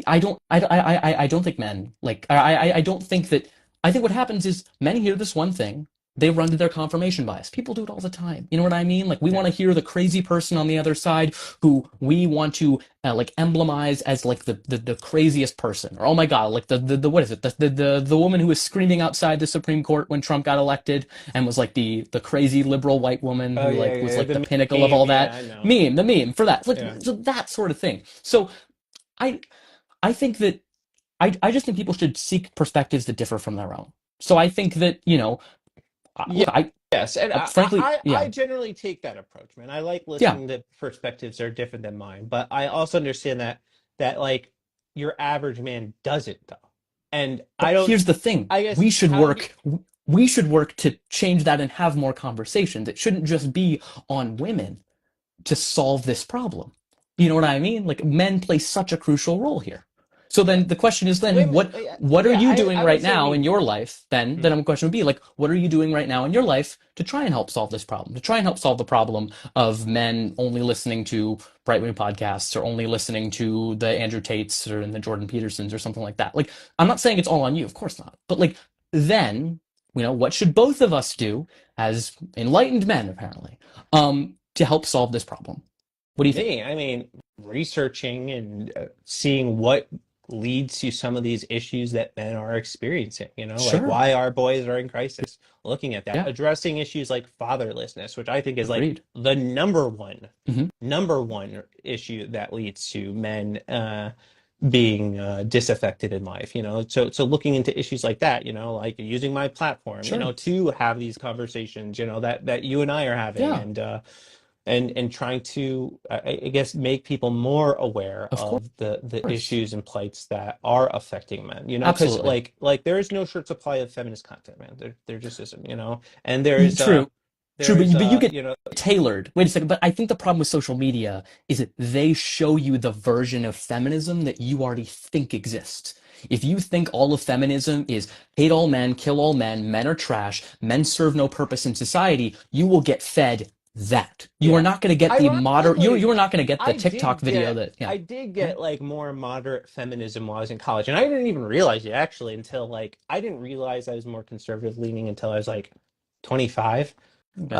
I don't think men like I don't think that I think what happens is men hear this one thing, they run to their confirmation bias. People do it all the time. You know what I mean? Like we want Yeah. to hear the crazy person on the other side who we want to like emblemize as like the craziest person. Or oh my God, like the what is it? The woman who was screaming outside the Supreme Court when Trump got elected and was like the crazy liberal white woman Oh who yeah, like was yeah. like the The pinnacle of meme. all that Yeah, I know. the meme for that. Like Yeah. so that sort of thing. So I I think that I just think people should seek perspectives that differ from their own. So I think that, Yeah. look, I Yes, and frankly, I yeah, generally take that approach, man. I like yeah. listening to perspectives that are different than mine, but I also understand that like your average man doesn't though. And I But don't here's the thing. I guess We should how do you work we should work to change that and have more conversations. It shouldn't just be on women to solve this problem. You know what I mean? Like men play such a crucial role here. So yeah, then the question is then women what are yeah, you doing I would right say now in me your life then hmm. then the question would be like what are you doing right now in your life to try and help solve this problem? To try and help solve the problem of men only listening to right wing podcasts or only listening to the Andrew Tates or the Jordan Petersons or something like that. Like I'm not saying it's all on you, of course not. But like then, what should both of us do as enlightened men apparently to help solve this problem? What do you think? Me, I mean, researching and seeing what leads to some of these issues that men are experiencing, like Sure. why our boys are in crisis, looking at that, Yeah. addressing issues like fatherlessness, which I think is like Agreed. the Hmm. number one issue that leads to men being disaffected in life, so looking into issues like that, like using my platform, Sure. to have these conversations, that you and I are having, Yeah. and trying to I guess make people more aware Of of the course. issues and plights that are affecting men, because Absolutely. like there is no short supply of feminist content, man. There just isn't, and there's True. True, but there's you get tailored. Wait a second, but I think the problem with social media is that they show you the version of feminism that you already think exists. If you think all of feminism is hate all men are trash, men serve no purpose in society, you will get fed that. You are yeah. not going to get the moderate. You Ironically, are not going to get the TikTok video that. Yeah. I did Yeah. get like more moderate feminism while I was in college, and I didn't even realize it actually until like I didn't realize I was more conservative leaning until I was like 25. Okay.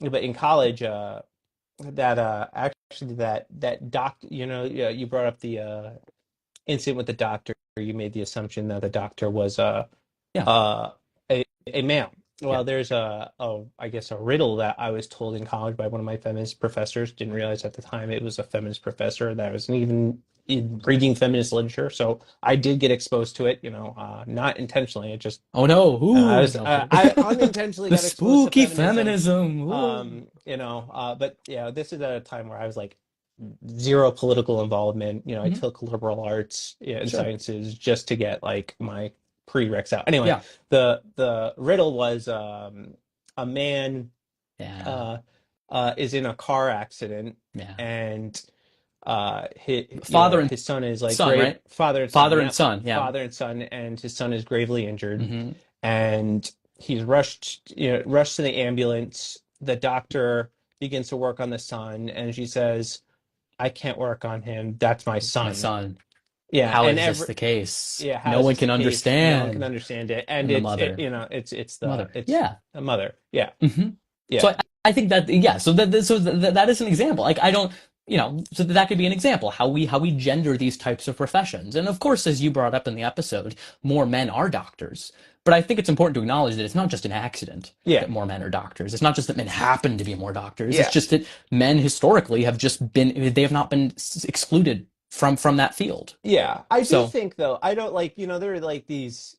But in college, that actually that doctor, yeah, you brought up the incident with the doctor. You made the assumption that the doctor was Yeah. uh a male. Yeah. Well, there's I guess a riddle that I was told in college by one of my feminist professors. Didn't realize at the time it was a feminist professor that wasn't even reading feminist literature. So I did get exposed to it, not intentionally. It just Oh no. I Ooh. was No, I'm kidding. I unintentionally The got exposed to spooky feminism. feminism. Ooh. But yeah, this is at a time where I was like zero political involvement. I Mhm. took liberal arts, yeah, and Sure. sciences just to get like my prereqs out. Anyway, Yeah. the riddle was a man Yeah. uh is in a car accident, Yeah. and Father and his son is like son, grave right? father and son, Father and yeah, son. Yeah. father and son, and his son is gravely injured, Hmm. and he's rushed to the ambulance. The doctor begins to work on the son, and she says, I can't work on him, that's my My son. son. Yeah, How and is this every the case? yeah, how No is one this the can case? No one can understand. understand it, and And the mother. Mother. it's Yeah. a mother. Yeah, Hmm. So yeah, I think that yeah. So that is an example. Like I don't. so that could be an example how we gender these types of professions. And of course, as you brought up in the episode, more men are doctors. But I think it's important to acknowledge that it's not just an accident Yeah. that more men are doctors. It's not just that men happen to be more doctors. It's Yeah. just that men historically have just been they have not been excluded from that field. Yeah. I do So think though, I don't like, there are like these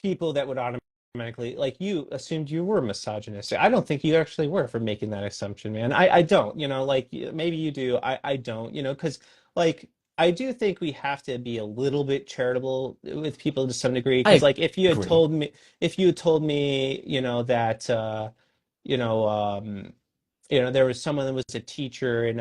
people that would automatically like you assumed you were misogynistic. I don't think you actually were for making that assumption, man. I don't, like maybe you do. I don't, because like I do think we have to be a little bit charitable with people to some degree. Because I like agree. if you had told me, that you know, there was someone that was a teacher in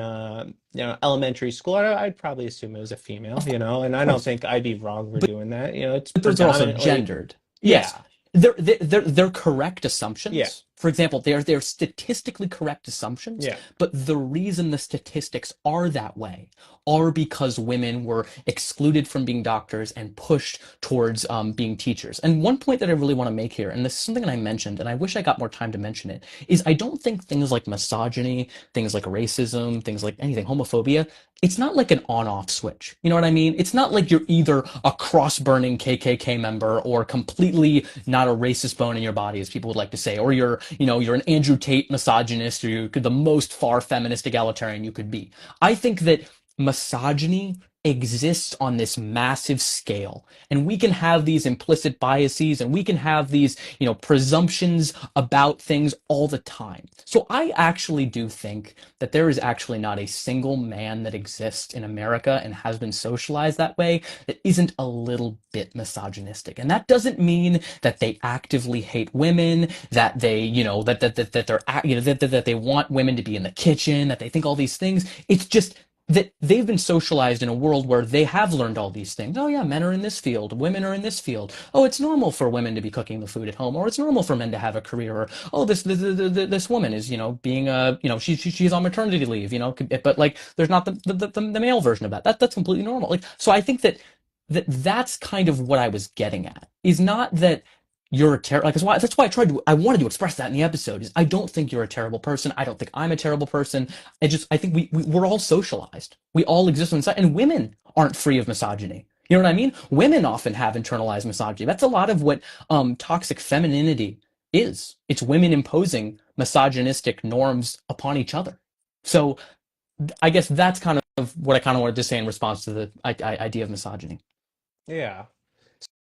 elementary school, I'd probably assume it was a female, and Of I don't course. think I'd be wrong for doing that. It's But those are also predominantly, gendered. Yes, yeah, they're correct yeah, assumptions. For example, they're statistically correct assumptions, yeah. but the reason the statistics are that way are because women were excluded from being doctors and pushed towards being teachers. And one point that I really want to make here, and this is something that I mentioned, and I wish I got more time to mention it, is I don't think things like misogyny, things like racism, things like anything, homophobia, it's not like an on-off switch. You know what I mean? It's not like you're either a cross-burning KKK member or completely not a racist bone in your body, as people would like to say, or you're an Andrew Tate misogynist, or you're the most far feminist egalitarian you could be. I think that misogyny exists on this massive scale, and we can have these implicit biases, and we can have these presumptions about things all the time. So I actually do think that there is actually not a single man that exists in America and has been socialized that way that isn't a little bit misogynistic. And that doesn't mean that they actively hate women, that they, that they're, that they want women to be in the kitchen, that they think all these things. It's just that they've been socialized in a world where they have learned all these things. Oh yeah, men are in this field, women are in this field. Oh, it's normal for women to be cooking the food at home, or it's normal for men to have a career. Or oh, this woman is being she's on maternity leave. But like there's not the male version of that. That's completely normal. Like so, I think that's kind of what I was getting at. Is not that you're a terrible, like that's why I wanted to express that in the episode. Is I don't think you're a terrible person. I don't think I'm a terrible person. I think we're all socialized. We all exist inside, and women aren't free of misogyny. You know what I mean? Women often have internalized misogyny. That's a lot of what toxic femininity is. It's women imposing misogynistic norms upon each other. So I guess that's kind of what I kind of wanted to say in response to the idea of misogyny. Yeah.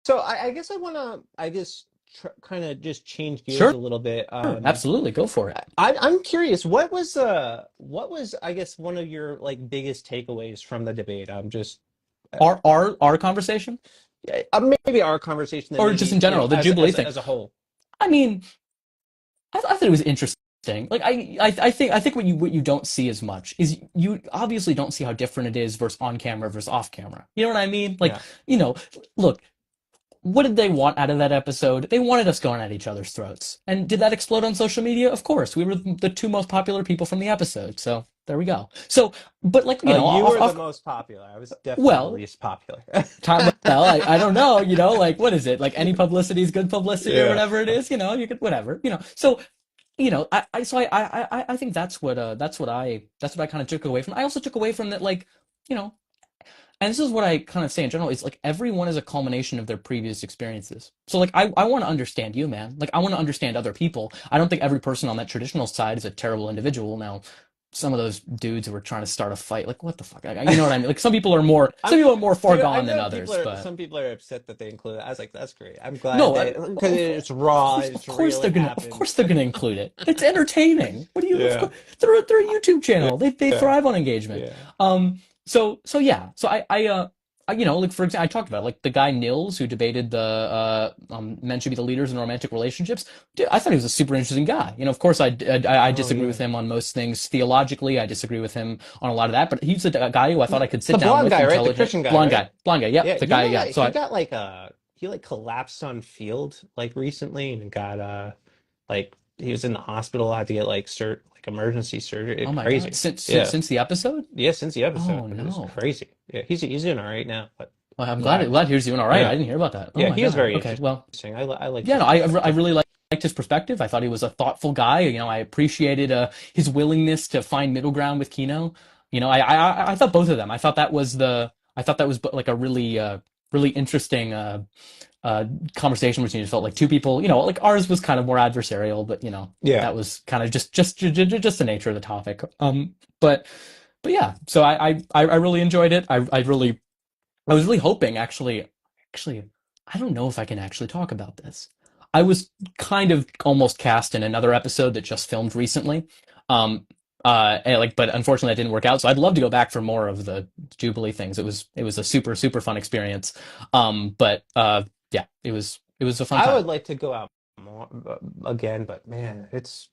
So I guess I want to, kind of just change gears a Sure, little bit. absolutely, go for it. I'm curious, what was, I guess, one of your like biggest takeaways from the debate? I'm just, uh, Our conversation, maybe our conversation, then or just in maybe, general, the Jubilee thing. as a whole. I mean, I thought it was interesting. Like I think what you don't see as much is you obviously don't see how different it is versus on camera versus off camera. You know what I mean? Like Yeah. you know, look, what did they want out of that episode? They wanted us going at each other's throats. And did that explode on social media? Of course. We were the two most popular people from the episode. So there we go. So, but like, You were the most popular. I was definitely the well, least popular. well, I don't know, like, what is it? Like any publicity is good publicity or Yeah. whatever it is, you could, whatever, So, I think that's what I kind of took away from. I also took away from that, like, you know, and this is what I kind of say in general, is like everyone is a culmination of their previous experiences. So like I want to understand you, man. Like I want to understand other people. I don't think every person on that traditional side is a terrible individual. Now, some of those dudes who were trying to start a fight, like what the fuck? You know what I mean? Like some I'm, people are more far dude, I gone than know others, but some people are upset that they included it. I was like, that's great. I'm glad no, that because it's raw, of it's course real, they're it gonna of happened. course they're gonna include it. It's entertaining. What do you? Of Yeah. course, they're a YouTube channel. They Yeah. thrive on engagement. Yeah. So yeah. So like for example, I talked about like the guy Nils who debated the men should be the leaders in romantic relationships. Dude, I thought he was a super interesting guy. Of course I Oh disagree with yeah. him on most things theologically. I disagree with him on a lot of that, but he's a guy who I thought I could sit The down blonde with, guy, right? The intelligent, Christian guy, right? blonde guy. Yep, Yeah, the guy. Yeah. So he I got like he like collapsed on field like recently and got like he was in the hospital, had to get like emergency surgery. oh my God, Crazy. since Yeah. since the episode. Yeah, since the episode. Oh It was no. crazy. Yeah, he's doing all right now, but Well, I'm glad yeah. glad he's doing all right. I Yeah. didn't hear about that. Oh Yeah, my he was God. very Okay, well. interesting. I liked Yeah, his no, I perspective. really liked his perspective. I thought he was a thoughtful guy. I appreciated his willingness to find middle ground with Kino. I thought both of them. I thought that was like a really really interesting conversation between just felt like two people. Like ours was kind of more adversarial, but Yeah. that was kind of just the nature of the topic. But but yeah, so I really enjoyed it. I was really hoping actually I don't know if I can actually talk about this. I was kind of almost cast in another episode that just filmed recently. Um and but unfortunately that didn't work out. So I'd love to go back for more of the Jubilee things. It was a super fun experience. But yeah, it was a fun I time. would like to go out more again, but man, it's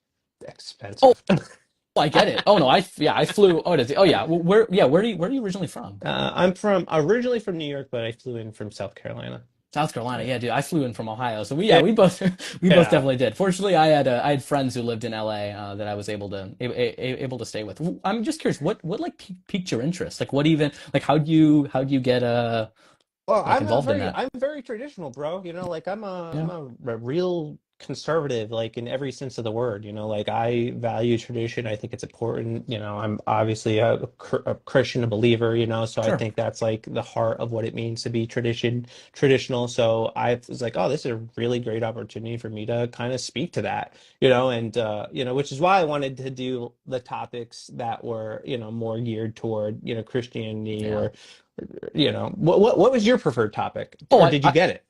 Oh, expensive. I get it. Oh no, I flew. Oh yeah, where are you originally from? I'm from originally from New York, but I flew in from South Carolina. South Carolina, Yeah. yeah, dude. I flew in from Ohio, so we yeah Yeah. we both we both Yeah. definitely did. Fortunately, I had friends who lived in LA that I was able to stay with. I'm just curious, what like piqued your interest? Like, what even like how do you get Well, like involved in that? I'm very traditional, bro. Like I'm Yeah, a real conservative, like in every sense of the word. Like I value tradition. I think it's important. I'm obviously a Christian, a believer. So I sure. think that's like the heart of what it means to be traditional. So I was like, oh, this is a really great opportunity for me to kind of speak to that. And which is why I wanted to do the topics that were more geared toward Christianity Yeah. or what was your preferred topic, Oh, or did you get it?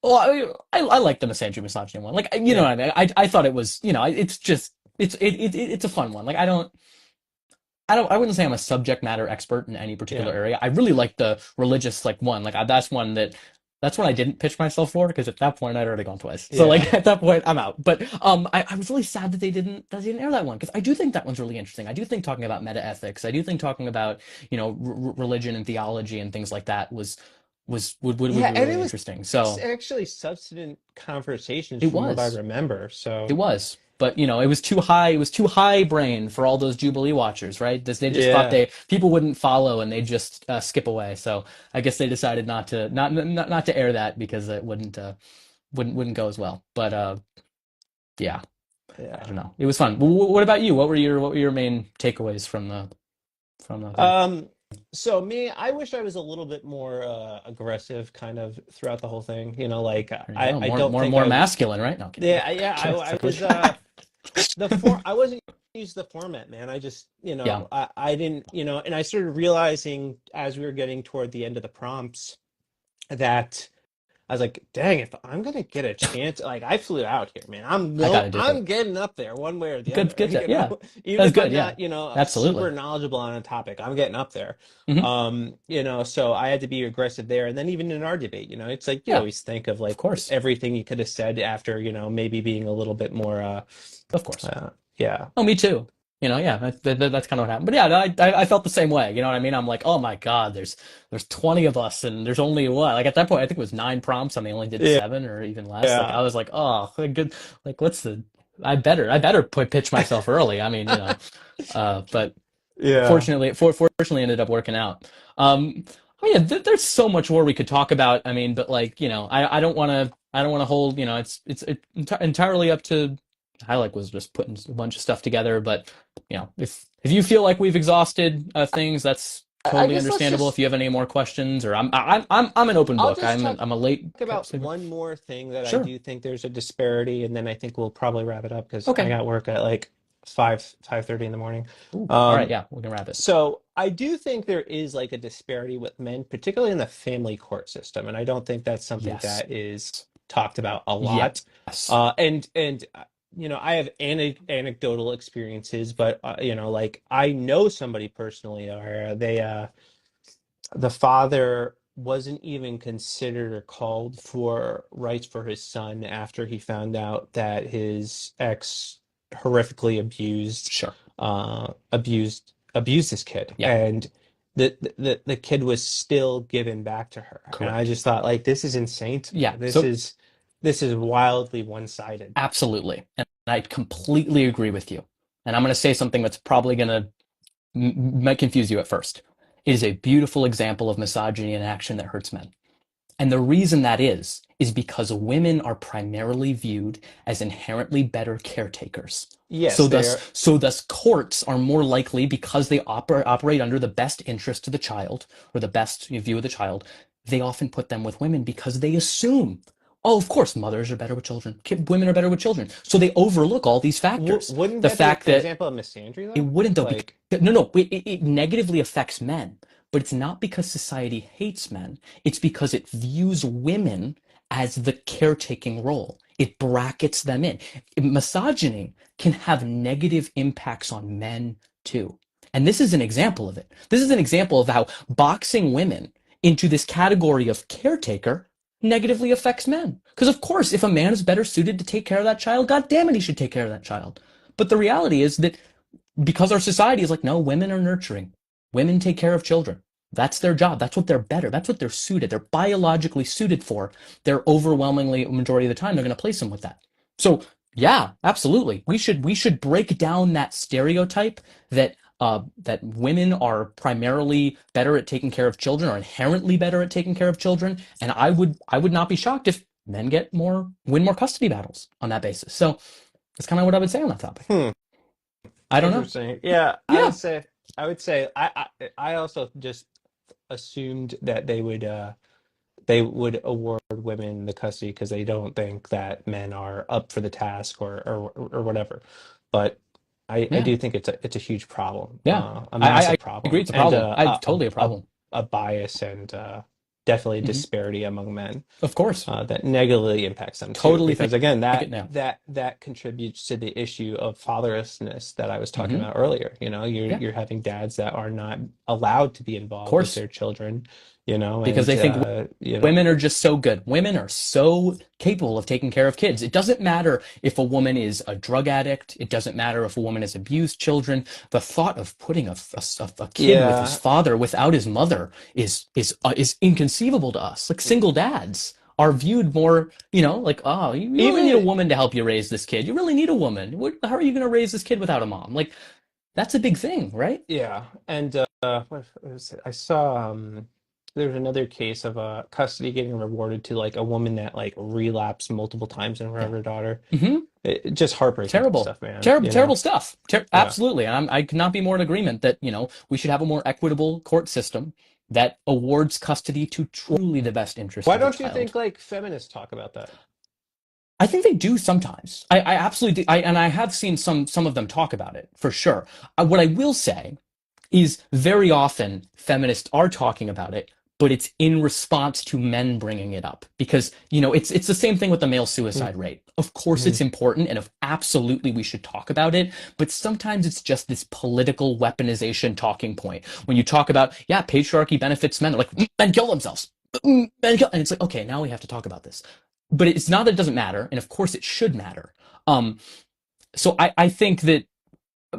I like the misandry misogyny one. Like, you know Yeah, what I mean? I thought it was, it's just it's a fun one. Like, I wouldn't say I'm a subject matter expert in any particular yeah, area. I really like the religious like one. Like that's one I didn't pitch myself for because at that point I'd already gone twice. So yeah, like at that point I'm out. But I was really sad that they didn't air that one because I do think that one's really interesting. I do think talking about meta ethics. I do think talking about religion and theology and things like that would yeah. be And really interesting. So actually substantive conversations it from what I was. remember. It So was. But it was too high. It was too high brain for all those Jubilee watchers, right? They just thought yeah, people wouldn't follow and they just skip away. So I guess they decided not to air that because it wouldn't go as well. But yeah, I yeah. don't know. It was fun. What about you? What were your main takeaways from the thing? Um, so me, I wish I was a little bit more aggressive, kind of throughout the whole thing. Like There you I, go. I More don't more think more I, masculine, right? No, I'm kidding. yeah, yeah. Kidding. I Fucking with was you. I wasn't used to the format, man. I just, Yeah. I didn't, and I started realizing as we were getting toward the end of the prompts that I was like, dang, if I'm gonna get a chance, like I flew out here, man. I gotta do I'm it. getting up there one way or the Good, other, good. Yeah, even that's if good. I'm Yeah, not, absolutely. super knowledgeable on a topic, I'm getting up there. Hmm. So I had to be aggressive there. And then even in our debate, it's like you Yeah, always think of of like course, everything you could have said after, maybe being a little bit more of course. yeah. Oh, me too. Yeah, that's kind of what happened. But yeah, I felt the same way. You know what I mean? I'm like, oh my God, there's 20 of us, and there's only what? Like at that point, I think it was 9 prompts, and they only did Yeah. 7 or even less. Like I Yeah. was like, oh, like, good. Like what's the? I better pitch myself early. I mean, but Yeah. fortunately ended up working out. I mean, yeah, there's so much more we could talk about. I mean, but like, I don't want to hold, it's entirely up to I like was just putting a bunch of stuff together, but if you feel like we've exhausted things, that's I totally guess let's understandable. If just you have any more questions, or I'm an open I'll book. just I'm a late about sleeper. one more thing that I Sure. do think there's a disparity, and then I think we'll probably wrap it up because I Okay. got work at like 5:30 in the morning. Ooh. All right. Um, Yeah, we can wrap it. so I do think there is like a disparity with men, particularly in the family court system, and I don't think that's something Yes. that is talked about a lot. Yes. I have anecdotal experiences, but like I know somebody personally, or the father wasn't even considered or called for rights for his son after he found out that his ex horrifically Sure. abused this kid, Yeah. and the kid was still given back to her. And I Correct. just thought, like, this is insane to me. Yeah. So This is wildly one-sided. absolutely. And I completely agree with you. And I'm going to say something that's probably going to might confuse you at first. It is a beautiful example of misogyny in action that hurts men. And the reason that is because women are primarily viewed as inherently better caretakers Yes, So they're thus courts are more likely, because they operate under the best interest of the child, or the best view of the child, they often put them with women because they assume, oh, of course, mothers are better with children. Women are better with children. So they overlook all these factors. wouldn't The that be fact an that example of misandry it though? wouldn't, though, because Like, no, it negatively affects men, but it's not because society hates men. It's because it views women as the caretaking role. It brackets them in. Misogyny can have negative impacts on men too. And this is an example of it. This is an example of how boxing women into this category of caretaker negatively affects men. Because of course, if a man is better suited to take care of that child, God damn it, he should take care of that child. But the reality is that because our society is like, no, women are nurturing. Women take care of children. That's their job. That's what they're better. That's what they're suited. They're biologically suited for. They're overwhelmingly majority of the time they're going to place them with that. So yeah, absolutely. We should break down that stereotype that that women are primarily better at taking care of children, or inherently better at taking care of children. And I would not be shocked if men win more custody battles on that basis. So that's kind of what I would say on that topic. hmm, I don't know. interesting. Yeah, Yeah, I would say I also just assumed that they would award women the custody because they don't think that men are up for the task or whatever. But I yeah, do think it's a huge problem, yeah. a I massive agree. problem, It's a and problem. I totally a problem. a bias and definitely a Hmm. disparity among men Of course, that negatively impacts them too. totally Because again, think it now. that contributes to the issue of fatherlessness that I was talking Hmm. about earlier. Yeah, You're having dads that are not allowed to be of involved with course, their children, because they and think you know. women are just so good. Women are so capable of taking care of kids. It doesn't matter if a woman is a drug addict. It doesn't matter if a woman has abused children. The thought of putting a kid with his Yeah, father without his mother is inconceivable to us. Like, single dads are viewed more, like, oh, you really need a even woman to help you raise this kid. You really need a woman. How are you going to raise this kid without a mom? Like, that's a big thing, right? yeah, and what was it? I saw there's another case of custody getting rewarded to like a woman that like relapsed multiple times in front of Yeah. her daughter. Hmm. Just heartbreaking Terrible. stuff, man. Terrible, terrible stuff. Yeah. Absolutely. And I could not be more in agreement that, we should have a more equitable court system that awards custody to truly the best interest Why of the don't you think child. like feminists talk about that? I think they do sometimes. I absolutely do. And I have seen some of them talk about it for sure. What I will say is, very often feminists are talking about it, but it's in response to men bringing it up, because it's the same thing with the male suicide rate. Of course Mm-hmm. it's important, and of absolutely we should talk about it, but sometimes it's just this political weaponization talking point. When you talk about, yeah, patriarchy benefits men, they're like, men kill themselves. And it's like, okay, now we have to talk about this. But it's not that it doesn't matter, and of course it should matter. um so I think that,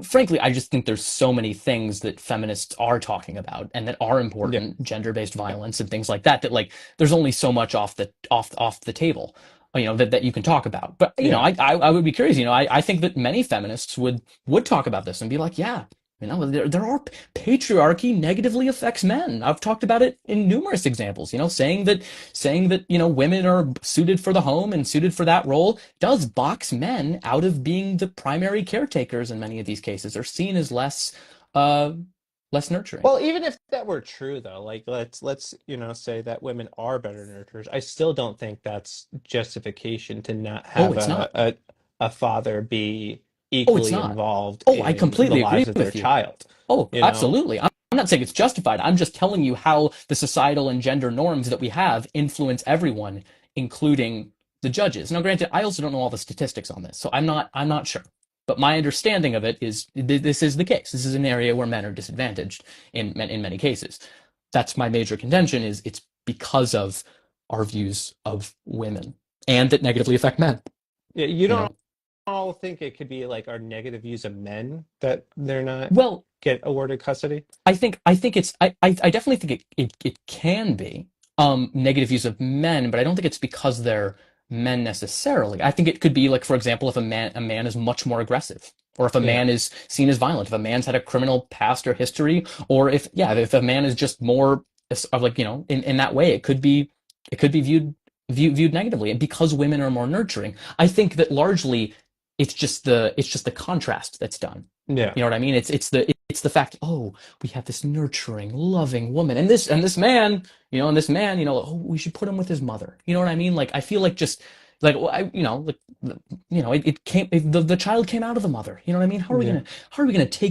frankly, I just think there's so many things that feminists are talking about and that are Yeah. important, gender-based violence and things like that, that, like, there's only so much off the table, that you can talk about. But Yeah. I would be curious. I think that many feminists would talk about this and be like, yeah, there are patriarchy negatively affects men. I've talked about it in numerous examples. Saying that women are suited for the home and suited for that role does box men out of being the primary caretakers in many of these cases. They're seen as uh less nurturing. Well, even if that were true though, like let's say that women are better nurturers, I still don't think that's justification to not Oh, have it's not. a father be Oh, it's equally not. involved Oh, I in the completely agree lives of their with you. child. Oh, You know? absolutely. I'm not saying it's justified. I'm just telling you how the societal and gender norms that we have influence everyone, including the judges. Now, granted, I also don't know all the statistics on this, so I'm not sure. But my understanding of it is, this is the case. This is an area where men are disadvantaged in many cases. That's my major contention, is it's because of our views of women, and that negatively affect men. Yeah, you You don't know. all think it could be like our negative views of men that they're not Well, get awarded custody? I think I definitely think it can be negative views of men, but I don't think it's because they're men necessarily. I think it could be, like, for example, if a man is much more aggressive, or if a Yeah. man is seen as violent, if a man's had a criminal past or history, or if a man is just more of, like, in that way, it could be viewed negatively. And because women are more nurturing, I think that largely it's just the contrast that's done. Yeah. You know what I mean? It's the fact, oh, we have this nurturing, loving woman, and this man, oh, we should put him with his mother. You know what I mean? Like I feel like just like well, it came the child came out of the mother. You know what I mean? Yeah. How are we gonna take